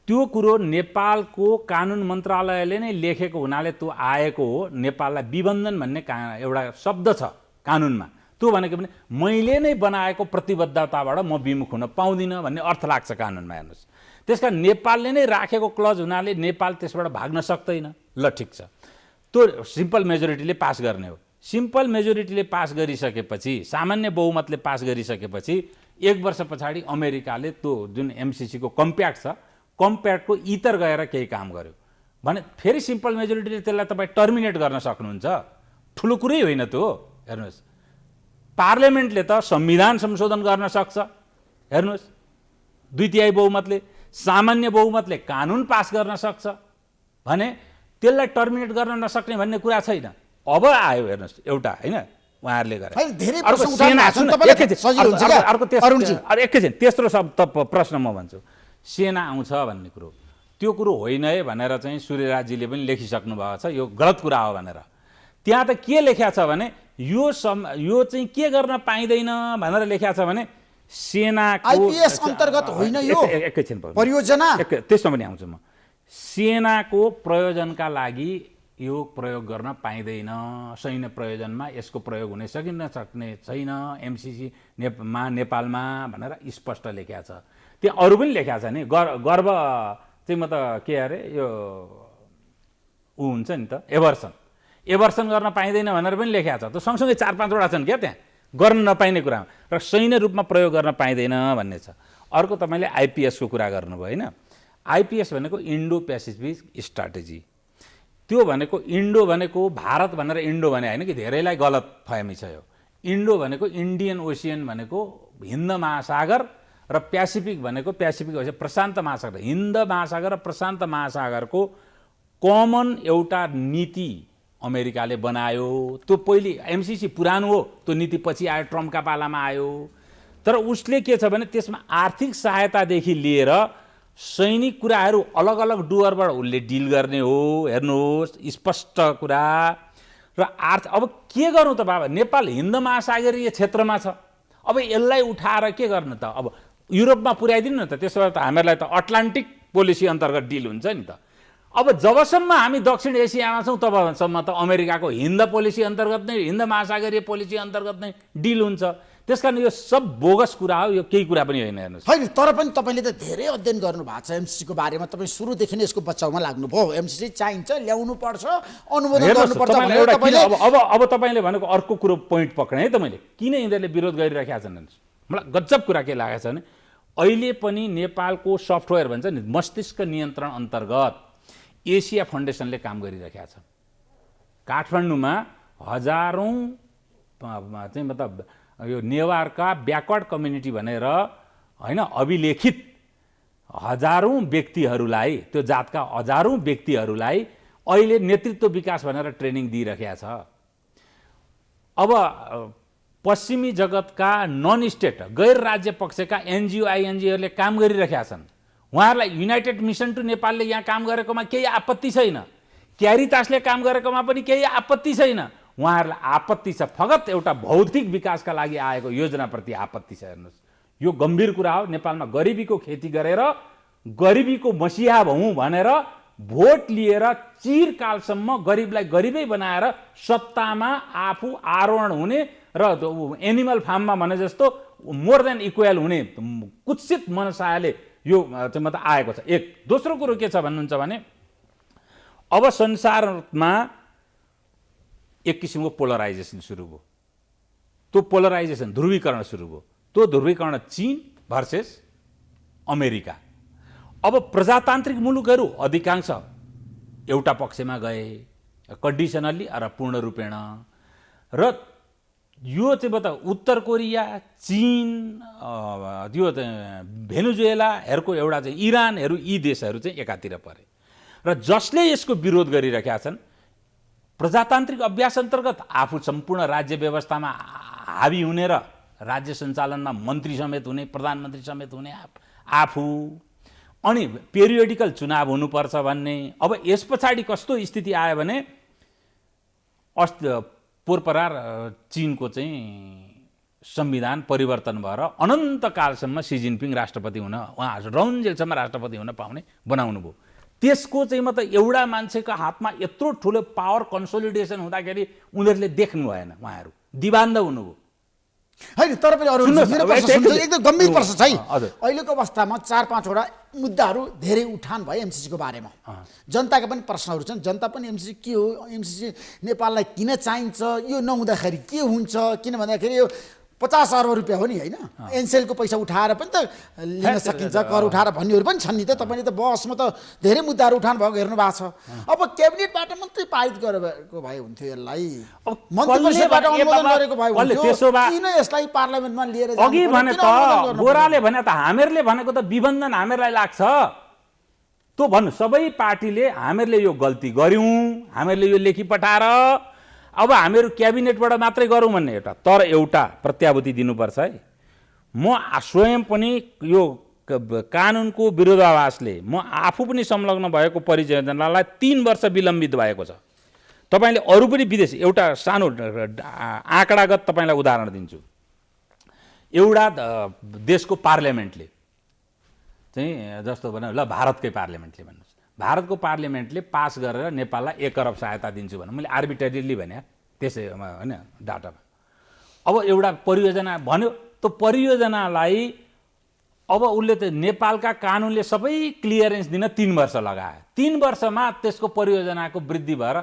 त्यो कुरो नेपालको कानुन मन्त्रालयले नै लेखेको हुनाले त्यो आएको हो। नेपाललाई विबन्धन भन्ने एउटा शब्द छ कानुनमा, त्यो भनेको पनि मैले नै बनाएको प्रतिबद्धताबाट म विमुख हुन पाउँदिनँ भन्ने अर्थ लाग्छ कानुनमा। हेर्नुहोस्, त्यसकारण नेपालले नै राखेको क्लज हुनाले नेपाल त्यसबाट भाग्न सक्दैन। ल ठिक छ, त्यो सिम्पल मेजोरिटीले पास गर्ने हो। सिम्पल मेजोरिटीले पास गरिसकेपछि, सामान्य बहुमतले पास गरिसकेपछि 1 वर्ष पछाडि अमेरिकाले त्यो जुन एमसीसीको कम्प्याक्ट छ, कम्प्याक्टको इतर गएर केही काम गर्यो भने फेरि सिम्पल मेजोरिटीले त्यसलाई तपाईँ टर्मिनेट गर्न सक्नुहुन्छ। ठुलो कुरै होइन त्यो। हेर्नुहोस्, पार्लियामेन्टले त संविधान संशोधन गर्न सक्छ। हेर्नुहोस्, 2/3 बहुमतले, सामान्य बहुमतले कानुन पास गर्न सक्छ भने त्यसलाई टर्मिनेट गर्न नसक्ने भन्ने कुरा छैन। अब आयो हेर्नुहोस् एउटा, होइन उहाँहरूले गरे एकैछिन तेस्रो प्रश्न म भन्छु, सेना आउँछ भन्ने कुरो, त्यो कुरो होइन है भनेर चाहिँ सूर्यराजजीले पनि लेखिसक्नु भएको छ, यो गलत कुरा हो भनेर। त्यहाँ त के लेख्या छ भने यो चाहिँ के गर्न पाइँदैन भनेर लेख्या छ भने सेनाको आईपीएस अन्तर्गत होइन यो एकैछिन परियोजना, त्यसमा पनि आउँछु म। सेनाको प्रयोजनका लागि यो प्रयोग गर्न पाइँदैन, सैन्य प्रयोजनमा यसको प्रयोग हुन सक्ने छैन एमसीसी नेपालमा भनेर स्पष्ट लेख्या छ। त्यहाँ अरू पनि लेख्या छ नि, गर्व चाहिँ म त के अरे यो ऊ हुन्छ नि त एभर्सन गर्न पाइँदैन भनेर पनि लेख्या छ। त्यो सँगसँगै 4-5 छन् क्या त्यहाँ गर्न नपाइने कुरामा, र सैन्य रूपमा प्रयोग गर्न पाइँदैन भन्ने छ। अर्को तपाईँले आइपीएसको कुरा गर्नुभयो होइन, आइपीएस भनेको इन्डो पेसिफिक स्ट्राटेजी। त्यो भनेको इन्डो भनेको भारत भनेर इन्डो भने होइन कि, धेरैलाई गलत फहमी छ यो। इन्डो भनेको इन्डियन ओसियन भनेको हिन्द महासागर र पेसिफिक भनेको प्रशान्त महासागर। हिन्द महासागर र प्रशान्त महासागरको कमन एउटा नीति अमेरिकाले बनायो। त्यो पहिले एमसीसी पुरानो हो, त्यो नीति पछि आयो, ट्रम्पका पालामा आयो। तर उसले के छ भने त्यसमा आर्थिक सहायतादेखि लिएर सैनिक कुराहरू अलग अलग डुअरबाट उसले डिल गर्ने हो। हेर्नुहोस्, स्पष्ट कुरा। र अब के गर्नु त बाबा, नेपाल हिन्द महासागरीय क्षेत्रमा छ, अब यसलाई उठाएर के गर्नु त? अब युरोपमा पुर्याइदिनु न त, त्यसो भए त हामीहरूलाई त अटलान्टिक पोलिसी अन्तर्गत डिल हुन्छ नि त। अब जबसम्म हामी दक्षिण एसियामा छौँ तबसम्म त अमेरिकाको हिन्द पोलिसी अन्तर्गत नै, हिन्द महासागरीय पोलिसी अन्तर्गत नै डिल हुन्छ। त्यसकारण यो सब बोगस कुरा हो, यो केही कुरा पनि होइन। हेर्नुहोस्, होइन तर पनि तपाईँले त धेरै अध्ययन गर्नु भएको छ एमसीसीको बारेमा, तपाईँ सुरुदेखि नै यसको बचाउमा लाग्नुभयो। एमसीसी चाहिन्छ, ल्याउनु पर्छ, अनुमोदन गर्नुपर्छ भनेर तपाईँले अब तपाईँले भनेको अर्को कुरो पोइन्ट पक्रेँ है त मैले, किन यिनीहरूले विरोध गरिराखेका छन्। मलाई गजब कुरा के लागेको छ भने अहिले पनि नेपालको सफ्टवेयर भन्छ नि, मस्तिष्क नियन्त्रण अन्तर्गत एसिया फाउन्डेसनले काम गरिरहेका छ। काठमाडौँमा हजारौँ चाहिँ मतलब यो नेवारका ब्याकवर्ड कम्युनिटी भनेर होइन अभिलेखित हजारौँ व्यक्तिहरूलाई, त्यो जातका हजारौँ व्यक्तिहरूलाई अहिले नेतृत्व विकास भनेर ट्रेनिङ दिइरहेका छ। अब पश्चिमी जगतका नन स्टेट गैर राज्य पक्षका एनजिओ आइएनजिओहरूले काम गरिरहेका छन्। उहाँहरूलाई युनाइटेड मिसन टु नेपालले यहाँ काम गरेकोमा केही आपत्ति छैन, क्यारितासले काम गरेकोमा पनि केही आपत्ति छैन। उहाँहरूलाई आपत्ति छ फगत एउटा भौतिक विकासका लागि आएको योजनाप्रति आपत्ति छ। हेर्नुहोस्, यो गम्भीर कुरा हो। नेपालमा गरिबीको खेती गरेर गरिबीको मसिहा भौँ भनेर भोट लिएर चिरकालसम्म गरिबलाई गरिबै बनाएर सत्तामा आफू आरोहण हुने र एनिमल फार्ममा भने जस्तो मोर देन इक्वल हुने कुत्सित मनसायले यो चाहिँ मतलब आएको छ। एक दोस्रो कुरो के छ भन्नुहुन्छ भने अब संसारमा एक किसिमको पोलराइजेसन सुरु भयो। त्यो पोलराइजेसन ध्रुवीकरण सुरु भयो। त्यो ध्रुवीकरण चीन भर्सेस अमेरिका। अब प्रजातान्त्रिक मुलुकहरू अधिकांश एउटा पक्षमा गए कन्डिसनल्ली र पूर्ण रूपेण र यो चाहिँ बता उत्तर कोरिया चीन यो भेनेजुएलाहरूको एउटा चाहिँ इरानहरू यी देशहरू चाहिँ एकातिर परे र जसले यसको विरोध गरिरहेका छन् प्रजातान्त्रिक अभ्यास अन्तर्गत आफू सम्पूर्ण राज्य व्यवस्थामा हावी हुने र राज्य सञ्चालनमा मन्त्री समेत हुने प्रधानमन्त्री समेत हुने आफू अनि पेरियोडिकल चुनाव हुनुपर्छ भन्ने। अब यस पछाडि कस्तो स्थिति आयो भने पोरपरार चीनको चाहिँ संविधान परिवर्तन भएर अनन्तकालसम्म सी जिनपिङ राष्ट्रपति हुन उहाँ रौन्जेलसम्म राष्ट्रपति हुन पाउने बनाउनु भयो। त्यसको चाहिँ मतलब एउटा मान्छेको हातमा यत्रो ठुलो पावर कन्सोलिडेसन हुँदाखेरि उनीहरूले देख्नु भएन, उहाँहरू दिवान्ध हुनुभयो। होइन तर पनि अरू मेरो प्रश्न सुन्नु एकदम गम्भीर प्रश्न छ है। अहिलेको अवस्थामा 4-5 वटा मुद्दाहरू धेरै उठान भयो एमसीसीको बारेमा। जनताका पनि प्रश्नहरू छन्। जनता पनि एमसीसी के हो, एमसीसी नेपाललाई किन चाहिन्छ, यो नहुँदाखेरि के हुन्छ, किन भन्दाखेरि यो 50 अर्ब रुपियाँ हो नि होइन, एनसेलको पैसा उठाएर पनि त लिन सकिन्छ, कर उठाएर भन्नेहरू पनि छन् नि त। तपाईँले त बसमा त धेरै मुद्दाहरू उठान भएको हेर्नु भएको छ। अब क्याबिनेटबाट मात्रै पारित गरेको भए हुन्थ्यो, यसलाई मन्त्री परिषदबाट अनुमोदन गरेको भए हुन्थ्यो, किन यसलाई पार्लियामेन्टमा लिएर जानु? अघि भने त गोराले भने त हामीहरूले भनेको त विबन्धन हामीहरूलाई लाग्छ त्यो भन्नु। सबै पार्टीले हामीहरूले यो गल्ती गर्यौँ, हामीहरूले यो लेखी पठाएर अब हामीहरू क्याबिनेटबाट मात्रै गरौँ भन्ने एउटा। तर एउटा प्रत्याभूति दिनुपर्छ है। म स्वयं पनि यो कानुनको विरोधाभासले म आफू पनि संलग्न भएको परियोजनालाई 3 वर्ष विलम्बित भएको छ। तपाईँले अरू पनि विदेश एउटा सानो आँकडागत तपाईँलाई उदाहरण दिन्छु। एउटा देशको पार्लियामेन्टले चाहिँ जस्तो भने ल भारतकै पार्लियामेन्टले भन्नुहोस्, भारतको पार्लियामेन्टले पास गरेर नेपाललाई 1 अरब सहायता दिन्छु भने मैले आर्बिट्रेरीली भने त्यसै होइन डाटामा। अब एउटा परियोजना भन्यो, त्यो परियोजनालाई अब उसले त नेपालका कानुनले सबै क्लियरेन्स दिन 3 वर्ष लगायो। 3 वर्षमा त्यसको परियोजनाको वृद्धि भएर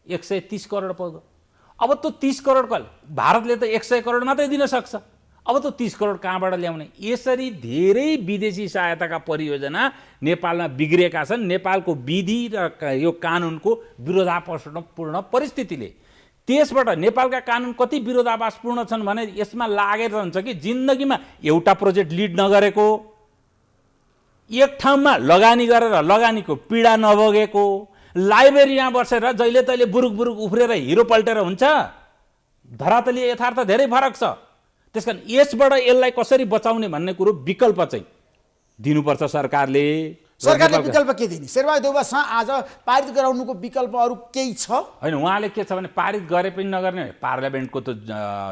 130 करोड पुग्यो। अब त्यो 30 करोडको भारतले त 100 करोड मात्रै दिन सक्छ। अब त 30 करोड कहाँबाट ल्याउने? यसरी धेरै विदेशी सहायताका परियोजना नेपालमा बिग्रेका छन्। नेपालको विधि र यो कानुनको विरोधाभासपूर्ण परिस्थितिले। त्यसबाट नेपालका कानुन कति विरोधाभासपूर्ण छन् भने यसमा लागेर रहन्छ कि जिन्दगीमा एउटा प्रोजेक्ट लिड नगरेको, एक ठाउँमा लगानी गरेर लगानीको पीडा नभोगेको, लाइब्रेरीमा बसेर जहिले तहिले बुरुक बुरुक उफ्रेर हिरो पल्टेर हुन्छ। धरातलीय यथार्थ धेरै फरक छ। त्यसकारण यसबाट यसलाई कसरी बचाउने भन्ने कुरो विकल्प चाहिँ दिनुपर्छ सरकारले। सरकारले विकल्प के दिने? शेरबहादुर देउवासँग आज पारित गराउनुको विकल्प अरू केही छ? होइन, उहाँले के छ भने पारित गरे पनि नगर्ने, पार्लियामेन्टको त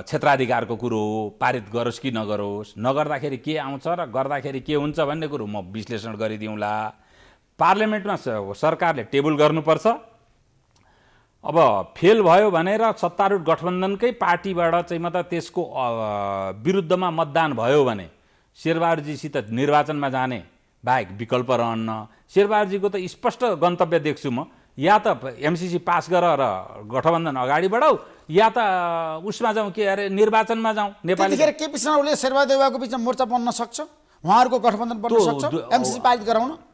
क्षेत्राधिकारको कुरो हो, पारित गरोस् कि नगरोस्, नगर्दाखेरि के आउँछ र गर्दाखेरि के हुन्छ भन्ने कुरो म विश्लेषण गरिदिउँला। पार्लियामेन्टमा सरकारले टेबल गर्नुपर्छ। अब फेल भयो भनेर सत्तारूढ गठबन्धनकै पार्टीबाट चाहिँ मतलब त्यसको विरुद्धमा मतदान भयो भने शेरबहादुरजीसित निर्वाचनमा जाने बाहेक विकल्प रहन्न। शेरबहादुरजीको त स्पष्ट गन्तव्य देख्छु म, या त एमसीसी पास गर र गठबन्धन अगाडि बढाऊ, या त उसमा जाउँ के अरे निर्वाचनमा जाउँ। नेपाली त्यतिखेर केपी शर्मा ओलीले शेरबहादुर देउवाको बिचमा मोर्चा बन्न सक्छ, उहाँहरूको गठबन्धन बन्न सक्छ एमसीसी पारित गराउन?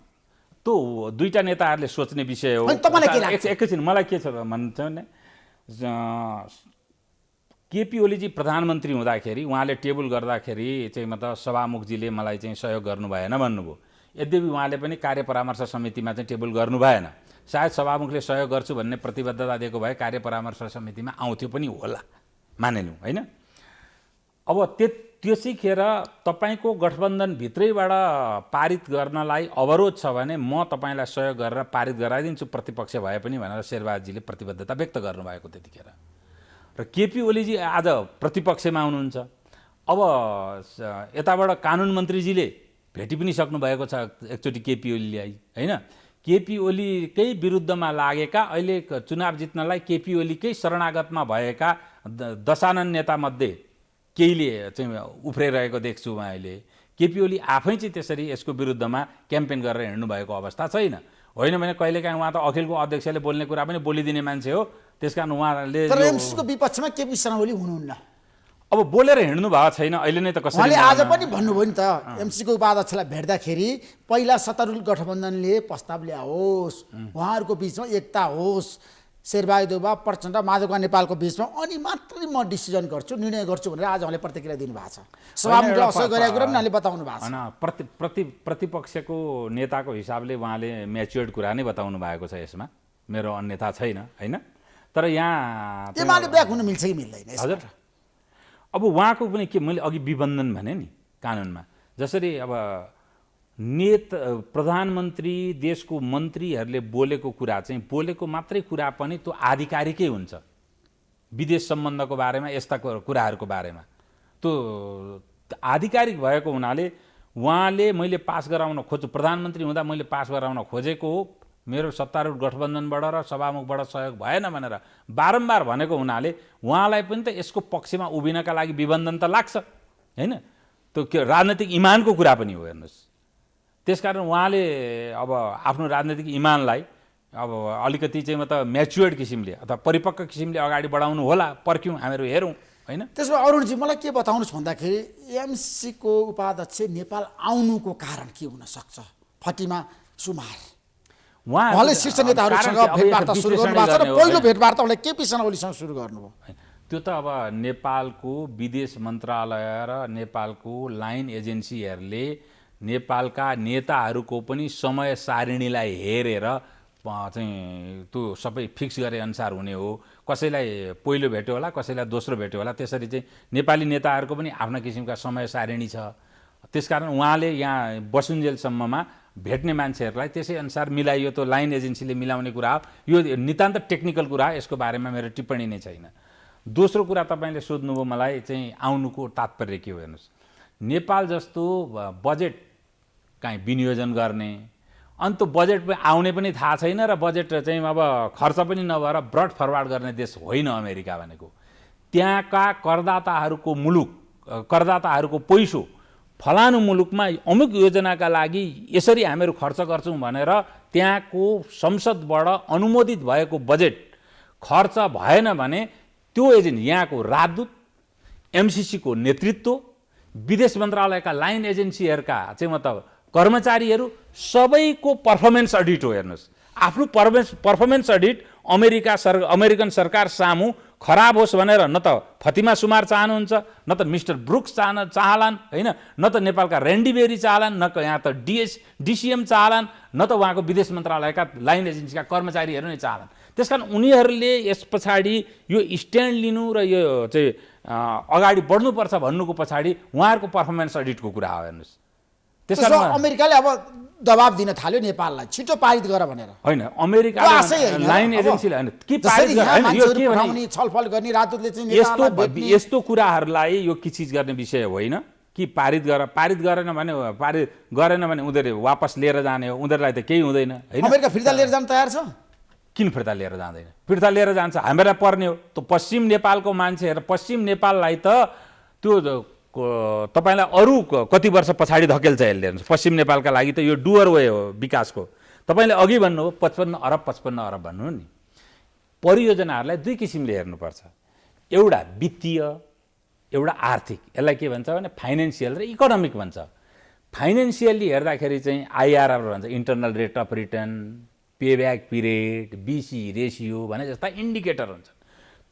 त्यो दुईटा नेताहरूले सोच्ने विषय हो। एकैछिन, मलाई के छ भन्छ भने केपी ओलीजी प्रधानमन्त्री हुँदाखेरि उहाँले टेबल गर्दाखेरि चाहिँ मतलब सभामुखजीले मलाई चाहिँ सहयोग गर्नु भएन भन्नुभयो। यद्यपि उहाँले पनि कार्य परामर्श समितिमा चाहिँ टेबल गर्नु भएन। सायद सभामुखले सहयोग गर्छु भन्ने प्रतिबद्धता दिएको भए कार्य परामर्श समितिमा आउँथ्यो पनि होला, मानेनौँ होइन। अब त्यसैखेर तपाईँको गठबन्धनभित्रैबाट पारित गर्नलाई अवरोध छ भने म तपाईँलाई सहयोग गरेर पारित गराइदिन्छु प्रतिपक्ष भए पनि भनेर शेरबहादुरजीले प्रतिबद्धता व्यक्त गर्नुभएको त्यतिखेर। र केपी ओलीजी आज प्रतिपक्षमा हुनुहुन्छ। अब यताबाट कानुन मन्त्रीजीले भेटी पनि सक्नुभएको छ एकचोटि केपी ओलीले होइन। केपी ओलीकै विरुद्धमा लागेका अहिले चुनाव जित्नलाई केपी ओलीकै शरणागतमा भएका दशानन नेतामध्ये केहीले चाहिँ उफ्रिरहेको देख्छु म अहिले। केपी ओली आफै चाहिँ त्यसरी यसको विरुद्धमा क्याम्पेन गरेर हिँड्नु भएको अवस्था छैन। होइन भने कहिलेकाहीँ उहाँ त अखिलको अध्यक्षले बोल्ने कुरा पनि बोलिदिने मान्छे हो, त्यसकारण उहाँले तर एमसीसीको विपक्षमा केपी शर्मा ओली हुनुहुन्न। अब बोलेर हिँड्नु भएको छैन अहिले नै त कसरी। उहाँले आज पनि भन्नुभयो नि त, एमसीसीको उपाध्यक्षलाई भेट्दाखेरि पहिला सत्तारूढ गठबन्धनले प्रस्ताव ल्याओस्, उहाँहरूको बिचमा एकता होस्, शेरबहादुर देउवा प्रचण्ड माधवका नेपालको बिचमा, अनि मात्रै म डिसिजन गर्छु, निर्णय गर्छु भनेर आज उहाँले प्रतिक्रिया दिनुभएको छ। सभामुखले असर गरेको कुरा पनि उहाँले बताउनु भएको छ। होइन, प्रतिपक्षको नेताको हिसाबले उहाँले म्याच्योर्ड कुरा नै बताउनु भएको छ यसमा, मेरो अन्यथा छैन होइन। तर यहाँ एमाले ब्याक हुन मिल्छ कि मिल्दैन? हजुर, अब उहाँको पनि के मैले अघि विबन्धन भने नि कानुनमा, जसरी अब प्रधानमन्त्री देशको मन्त्रीहरूले बोलेको कुरा चाहिँ बोलेको मात्रै कुरा पनि त्यो आधिकारिकै हुन्छ। विदेश सम्बन्धको बारेमा यस्ता कुराहरूको बारेमा त्यो आधिकारिक भएको हुनाले उहाँले मैले पास गराउन खोज्छु, प्रधानमन्त्री हुँदा मैले पास गराउन खोजेको हो, मेरो सत्तारूढ गठबन्धनबाट र सभामुखबाट सहयोग भएन भनेर बारम्बार भनेको हुनाले उहाँलाई पनि त यसको पक्षमा उभिनका लागि विबन्धन त लाग्छ होइन। त्यो के राजनैतिक इमानको कुरा पनि हो हेर्नुहोस्। त्यसकारण उहाँले अब आफ्नो राजनैतिक इमानलाई अब अलिकति चाहिँ मतलब म्याच्योर्ड किसिमले अथवा परिपक्व किसिमले अगाडि बढाउनु होला, पर्ख्यौँ हामीहरू हेरौँ होइन। त्यसमा अरुणजी मलाई के बताउनुहोस् भन्दाखेरि एमसीसीको उपाध्यक्ष नेपाल आउनुको कारण के हुन सक्छ? फतिमा सुमार उहाँले शीर्ष नेताहरूसँग भेटवार्ता सुरु गर्नुभएको छ र पहिलो भेटवार्ता उहाँले केपी शर्मा ओलीसँग सुरु गर्नुभयो। त्यो त अब नेपालको विदेश मन्त्रालय र नेपालको लाइन एजेन्सीहरूले नेपालका नेताहरूको पनि समय सारिणीलाई हेरेर चाहिँ त्यो सबै फिक्स गरे अनुसार हुने हो। कसैलाई पहिलो भेट्यो होला, कसैलाई दोस्रो भेट्यो होला, त्यसरी चाहिँ नेपाली नेताहरूको पनि आफ्ना किसिमका समय सारिणी छ। त्यसकारण उहाँले यहाँ बसुन्जेलसम्ममा भेट्ने मान्छेहरूलाई त्यसै अनुसार मिलाइयो। त्यो लाइन एजेन्सीले मिलाउने कुरा हो, यो नितान्त टेक्निकल कुरा, यसको बारेमा मेरो टिप्पणी नै छैन। दोस्रो कुरा तपाईँले सोध्नुभयो मलाई चाहिँ आउनुको तात्पर्य के हो हेर्नुहोस्। नेपाल जस्तो बजेट काहीँ विनियोजन गर्ने अनि त्यो बजेट आउने पनि थाहा छैन र बजेट चाहिँ अब खर्च पनि नभएर ब्रड फरवार्ड गर्ने देश होइन अमेरिका भनेको। त्यहाँका करदाताहरूको मुलुक, करदाताहरूको पैसो फलानु मुलुकमा अमुक योजनाका लागि यसरी हामीहरू खर्च गर्छौँ भनेर त्यहाँको संसदबाट अनुमोदित भएको बजेट खर्च भएन भने त्यो एजेन्ट यहाँको राजदूत, एमसीसीको नेतृत्व, विदेश मन्त्रालयका लाइन एजेन्सीहरूका चाहिँ मतलब कर्मचारीहरू सबैको पर्फर्मेन्स अडिट हो हेर्नुहोस्। आफ्नो पर्फर्मेन्स अडिट अमेरिकन सरकार सामु खराब होस् भनेर न त फतिमा सुमार चाहनुहुन्छ, न त मिस्टर ब्रुक्स चाहलान् होइन, न त नेपालका रेन्डी बेरी चाहलान्, न यहाँ त डिसिएम चाहलान्, न त उहाँको विदेश मन्त्रालयका लाइन एजेन्सीका कर्मचारीहरू नै चाहलान्। त्यसकारण उनीहरूले यस पछाडि यो स्ट्यान्ड लिनु र यो चाहिँ अगाडि बढ्नुपर्छ भन्नुको पछाडि उहाँहरूको पर्फर्मेन्स अडिटको कुरा हो हेर्नुहोस्। त्यसकारण अमेरिकाले अब दबाब दिन थाल्यो नेपाललाई छिटो पारित गर भनेर। होइन, अमेरिकाले लाइन एजेन्सीले होइन के पारित गर्ने, छलफल गर्ने, राजदूतले चाहिँ यस्तो कुराहरूलाई यो किचिज गर्ने विषय होइन कि पारित गरेन भने उनीहरूले वापस लिएर जाने हो, उनीहरूलाई त केही हुँदैन होइन। अमेरिका फिर्ता लिएर जान तयार छ? किन फिर्ता लिएर जाँदैन? फिर्ता लिएर जान्छ, हामीलाई पर्ने हो। त्यो पश्चिम नेपालको मान्छेहरू, पश्चिम नेपाललाई त त्यो तपाईँलाई अरू कति वर्ष पछाडि धकेल्छ यसले। पश्चिम नेपालका लागि त यो डुअर वे हो विकासको। तपाईँले अघि भन्नुभयो 55 अरब भन्नु नि। परियोजनाहरूलाई दुई किसिमले हेर्नुपर्छ, एउटा वित्तीय, एउटा आर्थिक। यसलाई के भन्छ भने फाइनेन्सियल र इकोनोमिक भन्छ। फाइनेन्सियली हेर्दाखेरि चाहिँ आइआरआर भन्छ, internal rate of return, payback period, BC ratio भने जस्ता इन्डिकेटर हुन्छ।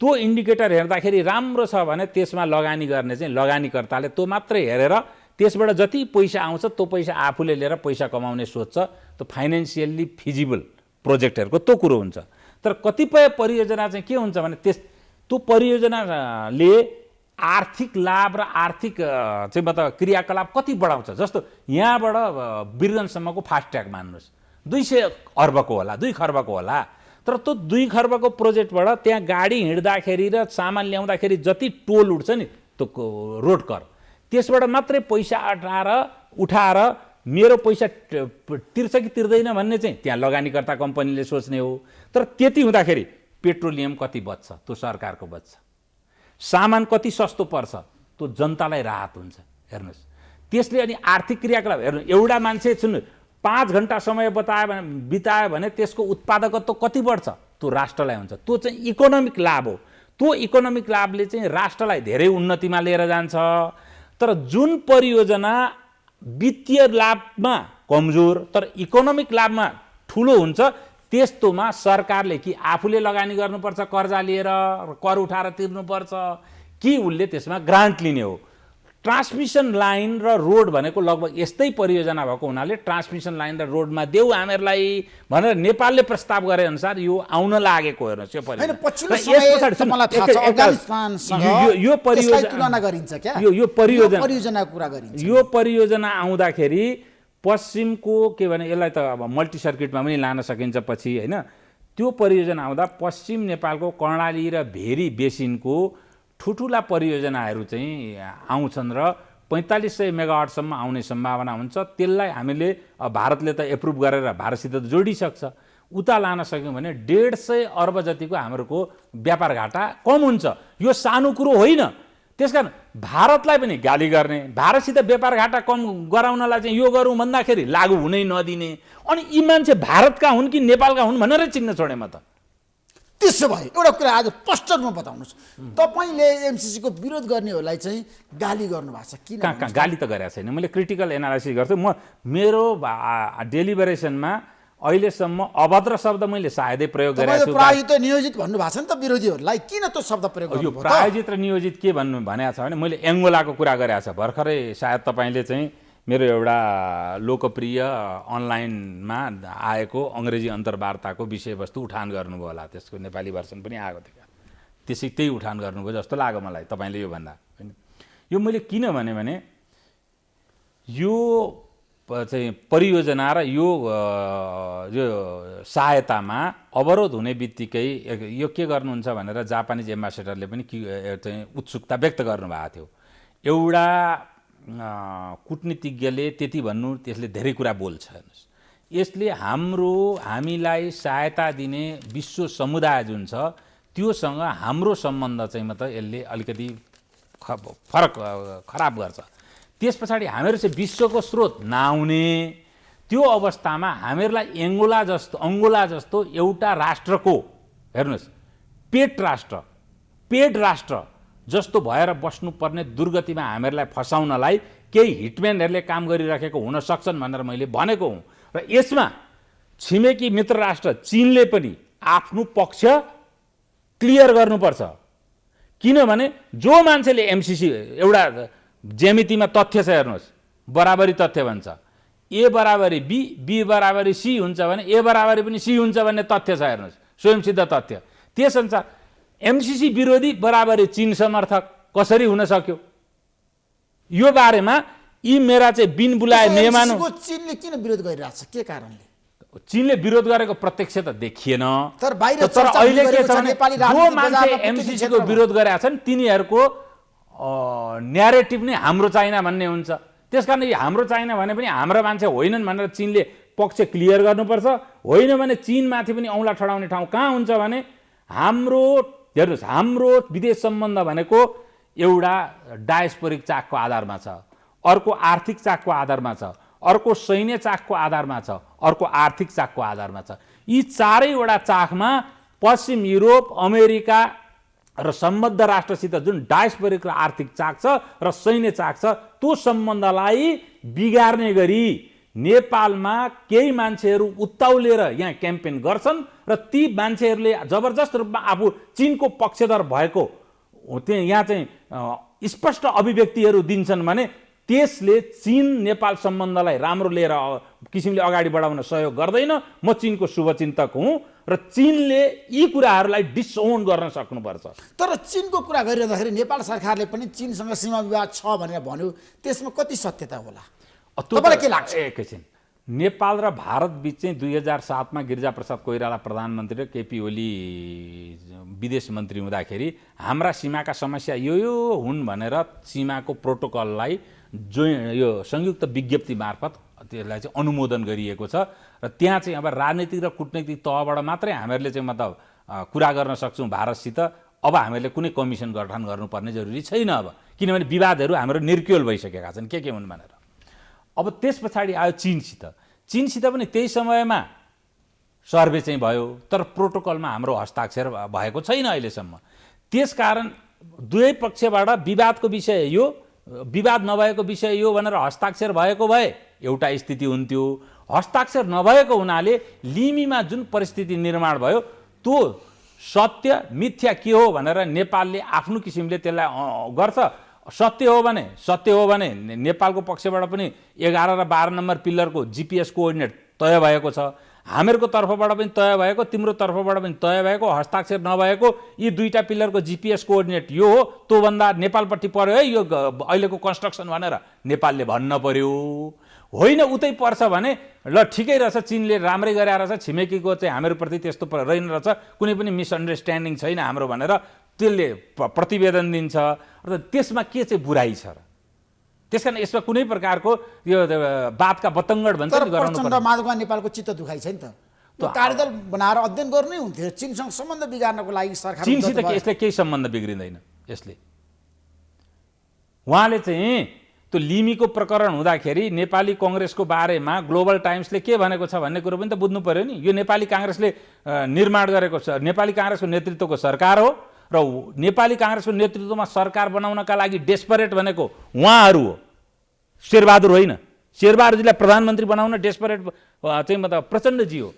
त्यो इन्डिकेटर हेर्दाखेरि राम्रो छ भने त्यसमा लगानी गर्ने चाहिँ लगानीकर्ताले त्यो मात्रै हेरेर त्यसबाट जति पैसा आउँछ त्यो पैसा आफूले लिएर पैसा कमाउने सोच्छ। त्यो फाइनेन्सियल्ली फिजिबल प्रोजेक्टहरूको त्यो कुरो हुन्छ। तर कतिपय परियोजना चाहिँ के हुन्छ भने त्यो परियोजनाले आर्थिक लाभ र आर्थिक चाहिँ मतलब क्रियाकलाप कति बढाउँछ। जस्तो यहाँबाट बिरगन्जसम्मको फास्ट ट्र्याक मान्नुहोस् 200 अर्बको होला, 2 खर्बको होला। तर त्यो 2 खर्बको प्रोजेक्टबाट त्यहाँ गाडी हिँड्दाखेरि र सामान ल्याउँदाखेरि जति टोल उठ्छ नि त्यो रोड कर, त्यसबाट मात्रै पैसा उठाएर मेरो पैसा तिर्छ कि तिर्दैन भन्ने चाहिँ त्यहाँ लगानीकर्ता कम्पनीले सोच्ने हो। तर त्यति हुँदाखेरि पेट्रोलियम कति बच्छ त्यो सरकारको बच्छ, सामान कति सस्तो पर्छ त्यो जनतालाई राहत हुन्छ। हेर्नुहोस् त्यसले अनि आर्थिक क्रियाकलाप हेर्नु, एउटा मान्छे सुन्नु 5 घन्टा समय बितायो भने त्यसको उत्पादकत्व कति बढ्छ त्यो राष्ट्रलाई हुन्छ। त्यो चाहिँ इकोनोमिक लाभ हो। त्यो इकोनोमिक लाभले चाहिँ राष्ट्रलाई धेरै उन्नतिमा लिएर जान्छ। तर जुन परियोजना वित्तीय लाभमा कमजोर तर इकोनोमिक लाभमा ठुलो हुन्छ त्यस्तोमा सरकारले कि आफूले लगानी गर्नुपर्छ कर्जा लिएर कर उठाएर तिर्नुपर्छ कि उसले त्यसमा ग्रान्ट लिने हो। ट्रान्समिसन लाइन र रोड भनेको लगभग यस्तै परियोजना भएको हुनाले ट्रान्समिसन लाइन र रोडमा देऊ हामीहरूलाई भनेर नेपालले प्रस्ताव गरे अनुसार यो आउन लागेको हेर्नुहोस्। यो परियोजना आउँदाखेरि पश्चिमको के भने यसलाई त अब मल्टी सर्किटमा पनि लान सकिन्छ पछि होइन। त्यो परियोजना आउँदा पश्चिम नेपालको कर्णाली र भेरी बेसिनको ठुला परियोजनाहरू चाहिँ आउँछन् र 4500 मेगावाटसम्म आउने सम्भावना हुन्छ। त्यसलाई हामीले भारतले त एप्रुभ गरेर भारतसित जोडिसक्छ। उता लान सक्यौँ भने 150 अर्ब जतिको हाम्रो व्यापार घाटा कम हुन्छ। यो सानो कुरो होइन। त्यसकारण भारतलाई पनि गाली गर्ने, भारतसित व्यापार घाटा कम गराउनलाई चाहिँ यो गरौँ भन्दाखेरि लागू हुनै नदिने, अनि यी मान्छे भारतका हुन् कि नेपालका हुन् भनेर चिन्न छोडेँ म त। त्यसो भए एउटा कुरा आज स्पष्ट रूपमा बताउनुहोस्, तपाईँले एमसिसीको विरोध गर्नेहरूलाई चाहिँ गाली गर्नुभएको छ किन? कहाँ गाली त गरेको छैन, मैले क्रिटिकल एनालाइसिस गर्छु। म मेरो डेलिभरेसनमा अहिलेसम्म अभद्र शब्द मैले सायदै प्रयोग गरेको छु। प्रायोजित नियोजित भन्नुभएको छ नि त विरोधीहरूलाई, किन त्यो शब्द प्रयोग गर्नुभयो? यो प्रायोजित र नियोजित के भनेको छ भने मैले एङ्गोलाको कुरा गरेको छ। भर्खरै सायद तपाईँले चाहिँ मेरो एउटा लोकप्रिय अनलाइनमा आएको अङ्ग्रेजी अन्तर्वार्ताको विषयवस्तु उठान गर्नुभयो होला, त्यसको नेपाली भर्सन पनि आएको थियो। त्यसै त्यही उठान गर्नुभयो जस्तो लाग्यो मलाई तपाईँले यो भन्दा। यो मैले किन भने यो चाहिँ परियोजना र यो सहायतामा अवरोध हुने बित्तिकै यो के गर्नुहुन्छ भनेर जापानिज एम्बासेडरले पनि चाहिँ उत्सुकता व्यक्त गर्नुभएको थियो। एउटा कूटनीतिज्ञले त्यति भन्नु, त्यसले धेरै कुरा बोल्छ। हेर्नुहोस्, यसले हामीलाई सहायता दिने विश्व समुदाय जुन छ त्योसँग हाम्रो सम्बन्ध चाहिँ मतलब यसले अलिकति खराब गर्छ। त्यस पछाडि हामीहरू चाहिँ विश्वको स्रोत नआउने, त्यो अवस्थामा हामीहरूलाई अङ्गोला जस्तो एउटा राष्ट्रको हेर्नुहोस् पेट राष्ट्र जस्तो भएर बस्नुपर्ने दुर्गतिमा हामीहरूलाई फसाउनलाई केही हिटम्यानहरूले काम गरिराखेको हुन सक्छन् भनेर मैले भनेको हुँ। र यसमा छिमेकी मित्र राष्ट्र चीनले पनि आफ्नो पक्ष क्लियर गर्नुपर्छ। किनभने जो मान्छेले एमसिसी एउटा ज्यामितिमा तथ्य छ हेर्नुहोस्, बराबरी तथ्य भन्छ। ए बराबरी बी, बी बराबरी सी हुन्छ भने ए बराबरी पनि सी हुन्छ भन्ने तथ्य छ हेर्नुहोस्, स्वयंसिद्ध तथ्य। त्यसअनुसार एमसिसी विरोधी बराबरी चीन समर्थक कसरी हुन सक्यो? यो बारेमा यी मेरा चाहिँ बिन बुलाए मेहमान। चीनले किन विरोध गरिरहेछ, के कारणले? चीनले विरोध गरेको प्रत्यक्ष त देखिएन। तर अहिले के छ भने जो मान्छे एमसिसीको विरोध गरेका छन् तिनीहरूको न्यारेटिभ नै हाम्रो चाइना भन्ने हुन्छ। त्यसकारण हाम्रो चाइना भने पनि हाम्रो मान्छे होइनन् भनेर चीनले पक्ष क्लियर गर्नुपर्छ। होइन भने चीनमाथि पनि औँला ठडाउने ठाउँ कहाँ हुन्छ भने हेर्नुहोस्, हाम्रो विदेश सम्बन्ध भनेको एउटा डायस्पोरिक चाकको आधारमा छ, अर्को आर्थिक चाकको आधारमा छ, अर्को सैन्य चाकको आधारमा छ, अर्को आर्थिक चाकको आधारमा छ। यी चारैवटा चाकमा पश्चिम युरोप, अमेरिका र सम्बद्ध राष्ट्रसित जुन डायस्पोरिक र आर्थिक चाक छ र सैन्य चाक छ, त्यो सम्बन्धलाई बिगार्ने गरी नेपालमा केही मान्छेहरू उत्ताउलेर यहाँ क्याम्पेन गर्छन् र ती मान्छेहरूले जबरजस्त रूपमा आफू चीनको पक्षधर भएको यहाँ चाहिँ स्पष्ट अभिव्यक्तिहरू दिन्छन् भने त्यसले चीन नेपाल सम्बन्धलाई राम्रो लिएर किसिमले अगाडि बढाउन सहयोग गर्दैन। म चीनको शुभचिन्तक हुँ र चीनले यी कुराहरूलाई डिसओन गर्न सक्नुपर्छ। तर चीनको कुरा गरिरहँदाखेरि नेपाल सरकारले पनि चीनसँग सीमा विवाद छ भनेर भन्यो, त्यसमा कति सत्यता होला तपाईँलाई के लाग्छ? एकैछिन, नेपाल र भारत बीच चाहिँ 2007मा गिरिजाप्रसाद कोइराला प्रधानमन्त्री र केपी ओली विदेश मन्त्री हुँदाखेरि हाम्रा सीमाका समस्या यो हुन् भनेर सीमाको प्रोटोकललाई जो यो संयुक्त विज्ञप्ति मार्फत त्यसलाई चाहिँ अनुमोदन गरिएको छ र त्यहाँ चाहिँ अब राजनीतिक र कूटनैतिक तहबाट मात्रै हामीहरूले चाहिँ मतलब कुरा गर्न सक्छौँ भारतसित। अब हामीहरूले कुनै कमिसन गठन गर्नुपर्ने जरुरी छैन अब, किनभने विवादहरू हाम्रो निर्क्युल भइसकेका छन् के हुन् भनेर। अब त्यस पछाडि आयो चीनसित पनि त्यही समयमा सर्वे चाहिँ भयो, तर प्रोटोकलमा हाम्रो हस्ताक्षर भएको छैन अहिलेसम्म। त्यसकारण दुवै पक्षबाट विवादको विषय यो, विवाद नभएको विषय यो भनेर हस्ताक्षर भएको भए एउटा स्थिति हुन्थ्यो। हस्ताक्षर नभएको हुनाले लिमीमा जुन परिस्थिति निर्माण भयो त्यो सत्य मिथ्या के हो भनेर नेपालले आफ्नो किसिमले त्यसलाई गर्छ। सत्य हो भने नेपालको पक्षबाट पनि 11 र 12 नम्बर पिल्लरको GPS कोअर्डिनेट तय भएको छ, हामीहरूको तर्फबाट पनि तय भएको, तिम्रो तर्फबाट पनि तय भएको, हस्ताक्षर नभएको यी दुईटा पिल्लरको GPS कोअर्डिनेट यो हो, त्योभन्दा नेपालपट्टि पर्यो है यो अहिलेको कन्स्ट्रक्सन भनेर नेपालले भन्न पर्यो। होइन उतै पर्छ भने ल ठिकै रहेछ, चीनले राम्रै गरेर रहेछ, छिमेकीको चाहिँ हामीहरूप्रति त्यस्तो रहेन रहेछ, कुनै पनि मिसअन्डरस्ट्यान्डिङ छैन हाम्रो भनेर त्यसले प्रतिवेदन दिन्छ र त्यसमा के चाहिँ बुराई छ र? त्यसकारण यसमा कुनै प्रकारको यो बातका बतङ्गड भन्छ नि गराउनु पर्छ। माधवमा नेपालको चित्त दुखाइ छ नि त, त्यो कार्यदल बनाएर अध्ययन गर्नै हुन्थ्यो। चीनसँग सम्बन्ध बिगार्नको लागि सरकार चीनसित यसले केही सम्बन्ध बिग्रिँदैन। यसले उहाँले चाहिँ त्यो लिमीको प्रकरण हुँदाखेरि नेपाली कांग्रेसको बारेमा ग्लोबल टाइम्सले के भनेको छ भन्ने कुरो पनि त बुझ्नु पर्यो नि। यो नेपाली कांग्रेसले निर्माण गरेको नेपाली कांग्रेसको नेतृत्वको सरकार हो र नेपाली कांग्रेसको नेतृत्वमा सरकार बनाउनका लागि डेस्परेट भनेको उहाँहरू हो, शेरबहादुर होइन। शेरबहादुरजीलाई प्रधानमन्त्री बनाउन डेस्परेट चाहिँ मतलब प्रचण्डजी हो।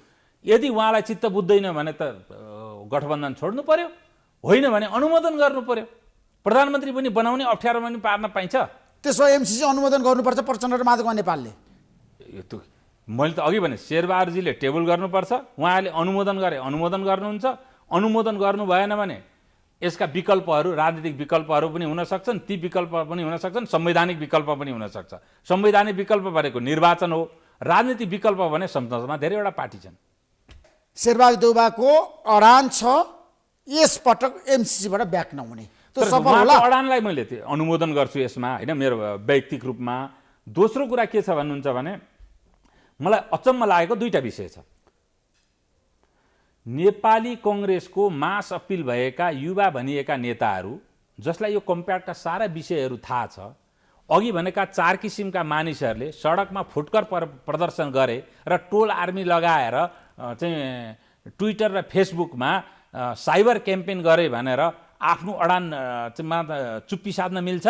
यदि उहाँलाई चित्त बुझ्दैन भने त गठबन्धन छोड्नु पर्यो, होइन भने अनुमोदन गर्नु पर्यो। प्रधानमन्त्री पनि बनाउने अप्ठ्यारो पनि पार्न पाइन्छ। त्यसो एमसीसी अनुमोदन गर्नुपर्छ प्रचण्ड र माधवमा नेपालले। मैले त अघि भने शेरबहादुरजीले टेबल गर्नुपर्छ, उहाँले अनुमोदन गरे अनुमोदन गर्नुहुन्छ। अनुमोदन गर्नु भएन भने यसका विकल्पहरू राजनीतिक विकल्पहरू पनि हुन सक्छन्, ती विकल्प पनि हुन सक्छन्, संवैधानिक विकल्प पनि हुन सक्छ। संवैधानिक विकल्प भनेको निर्वाचन हो, राजनीतिक विकल्प भने संसदमा धेरैवटा पार्टी छन्। शेरबहादुर देउवाको अडान छ यस पटक एमसीसीबाट ब्याक नहुने, त्यो सफल होला। अडानलाई मैले अनुमोदन गर्छु यसमा, होइन मेरो वैयक्तिक रूपमा। दोस्रो कुरा के छ भन्नुहुन्छ भने मलाई अचम्म लागेको दुईटा विषय छ। नेपाली कांग्रेसको मास अपिल भएका युवा भनिएका नेताहरू जसलाई यो कम्प्याक्टका सारा विषयहरू थाहा छ, अघि भनेका 4 किसिमका मानिसहरूले सडकमा फुटकर प्रदर्शन गरे र टोल आर्मी लगाएर चाहिँ ट्विटर र फेसबुकमा साइबर क्याम्पेन गरे भनेर आफ्नो अडान चुप्पी साध्न मिल्छ?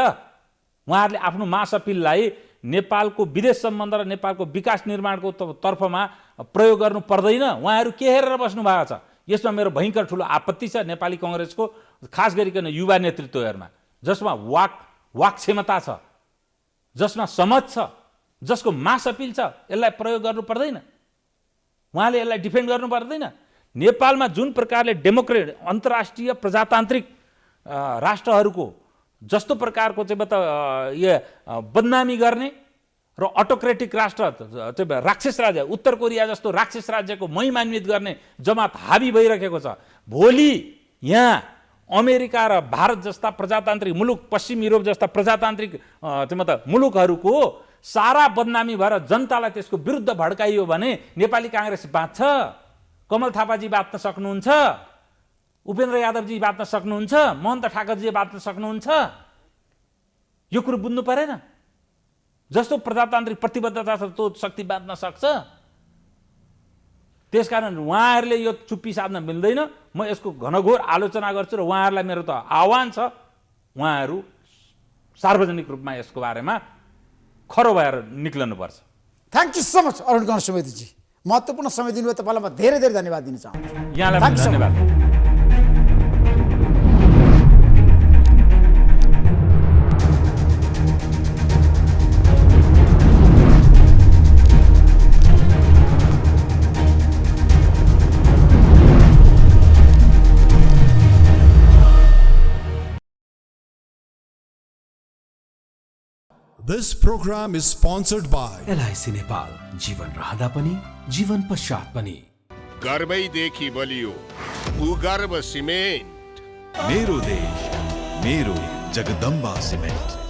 उहाँहरूले आफ्नो मास अपिललाई नेपालको विदेश सम्बन्ध र नेपालको विकास निर्माणको तर्फमा प्रयोग गर्नु पर्दैन? उहाँहरू के हेरेर बस्नु भएको छ? यसमा मेरो भयङ्कर ठुलो आपत्ति छ नेपाली कांग्रेसको, खास गरिकन युवा नेतृत्वहरूमा, जसमा वाक क्षमता छ, जसमा समझ छ, जसको मास अपिल छ। यसलाई प्रयोग गर्नु पर्दैन? उहाँले यसलाई डिफेन्ड गर्नु पर्दैन? नेपालमा जुन प्रकारले डेमोक्रेट अन्तर्राष्ट्रिय प्रजातान्त्रिक राष्ट्रहरूको जस्तो प्रकारको चाहिँ बदनामी गर्ने र अटोक्रेटिक राष्ट्र चाहिँ राक्षस राज्य उत्तर कोरिया जस्तो राक्षस राज्यको महिमान्वित गर्ने जमात हावी भइरहेको छ। भोलि यहाँ अमेरिका र भारत जस्ता प्रजातान्त्रिक मुलुक, पश्चिम युरोप जस्ता प्रजातान्त्रिक मुलुकहरूको सारा बदनामी भएर जनतालाई त्यसको विरुद्ध भड्काइयो भने नेपाली कांग्रेस बाँच्छ? कमल थापाजी बाँच्न सक्नुहुन्छ? उपेन्द्र यादवजी बाँच्न सक्नुहुन्छ? महन्त ठाकुरजी बाँच्न सक्नुहुन्छ? यो कुरो बुझ्नु परेन? जस्तो प्रजातान्त्रिक प्रतिबद्धता छ त्यो शक्ति बाँच्न सक्छ। त्यसकारण उहाँहरूले यो चुप्पी साध्न मिल्दैन। म यसको घनघोर आलोचना गर्छु र उहाँहरूलाई मेरो त आह्वान छ, उहाँहरू सार्वजनिक रूपमा यसको बारेमा खरो भएर निक्लनुपर्छ। Thank you so much Arun Kumar सुवेदीजी, महत्त्वपूर्ण समय दिनुभयो। तपाईँलाई म धेरै धेरै धन्यवाद दिन चाहन्छु। यहाँलाई पनि धन्यवाद। This program is sponsored by LIC Nepal, जीवन रहँदा पनि जीवन पश्चात पनि। गर्वैदेखि बलियो भूगर्भ सिमेन्ट। मेरो देश मेरो जगदम्बा सिमेन्ट।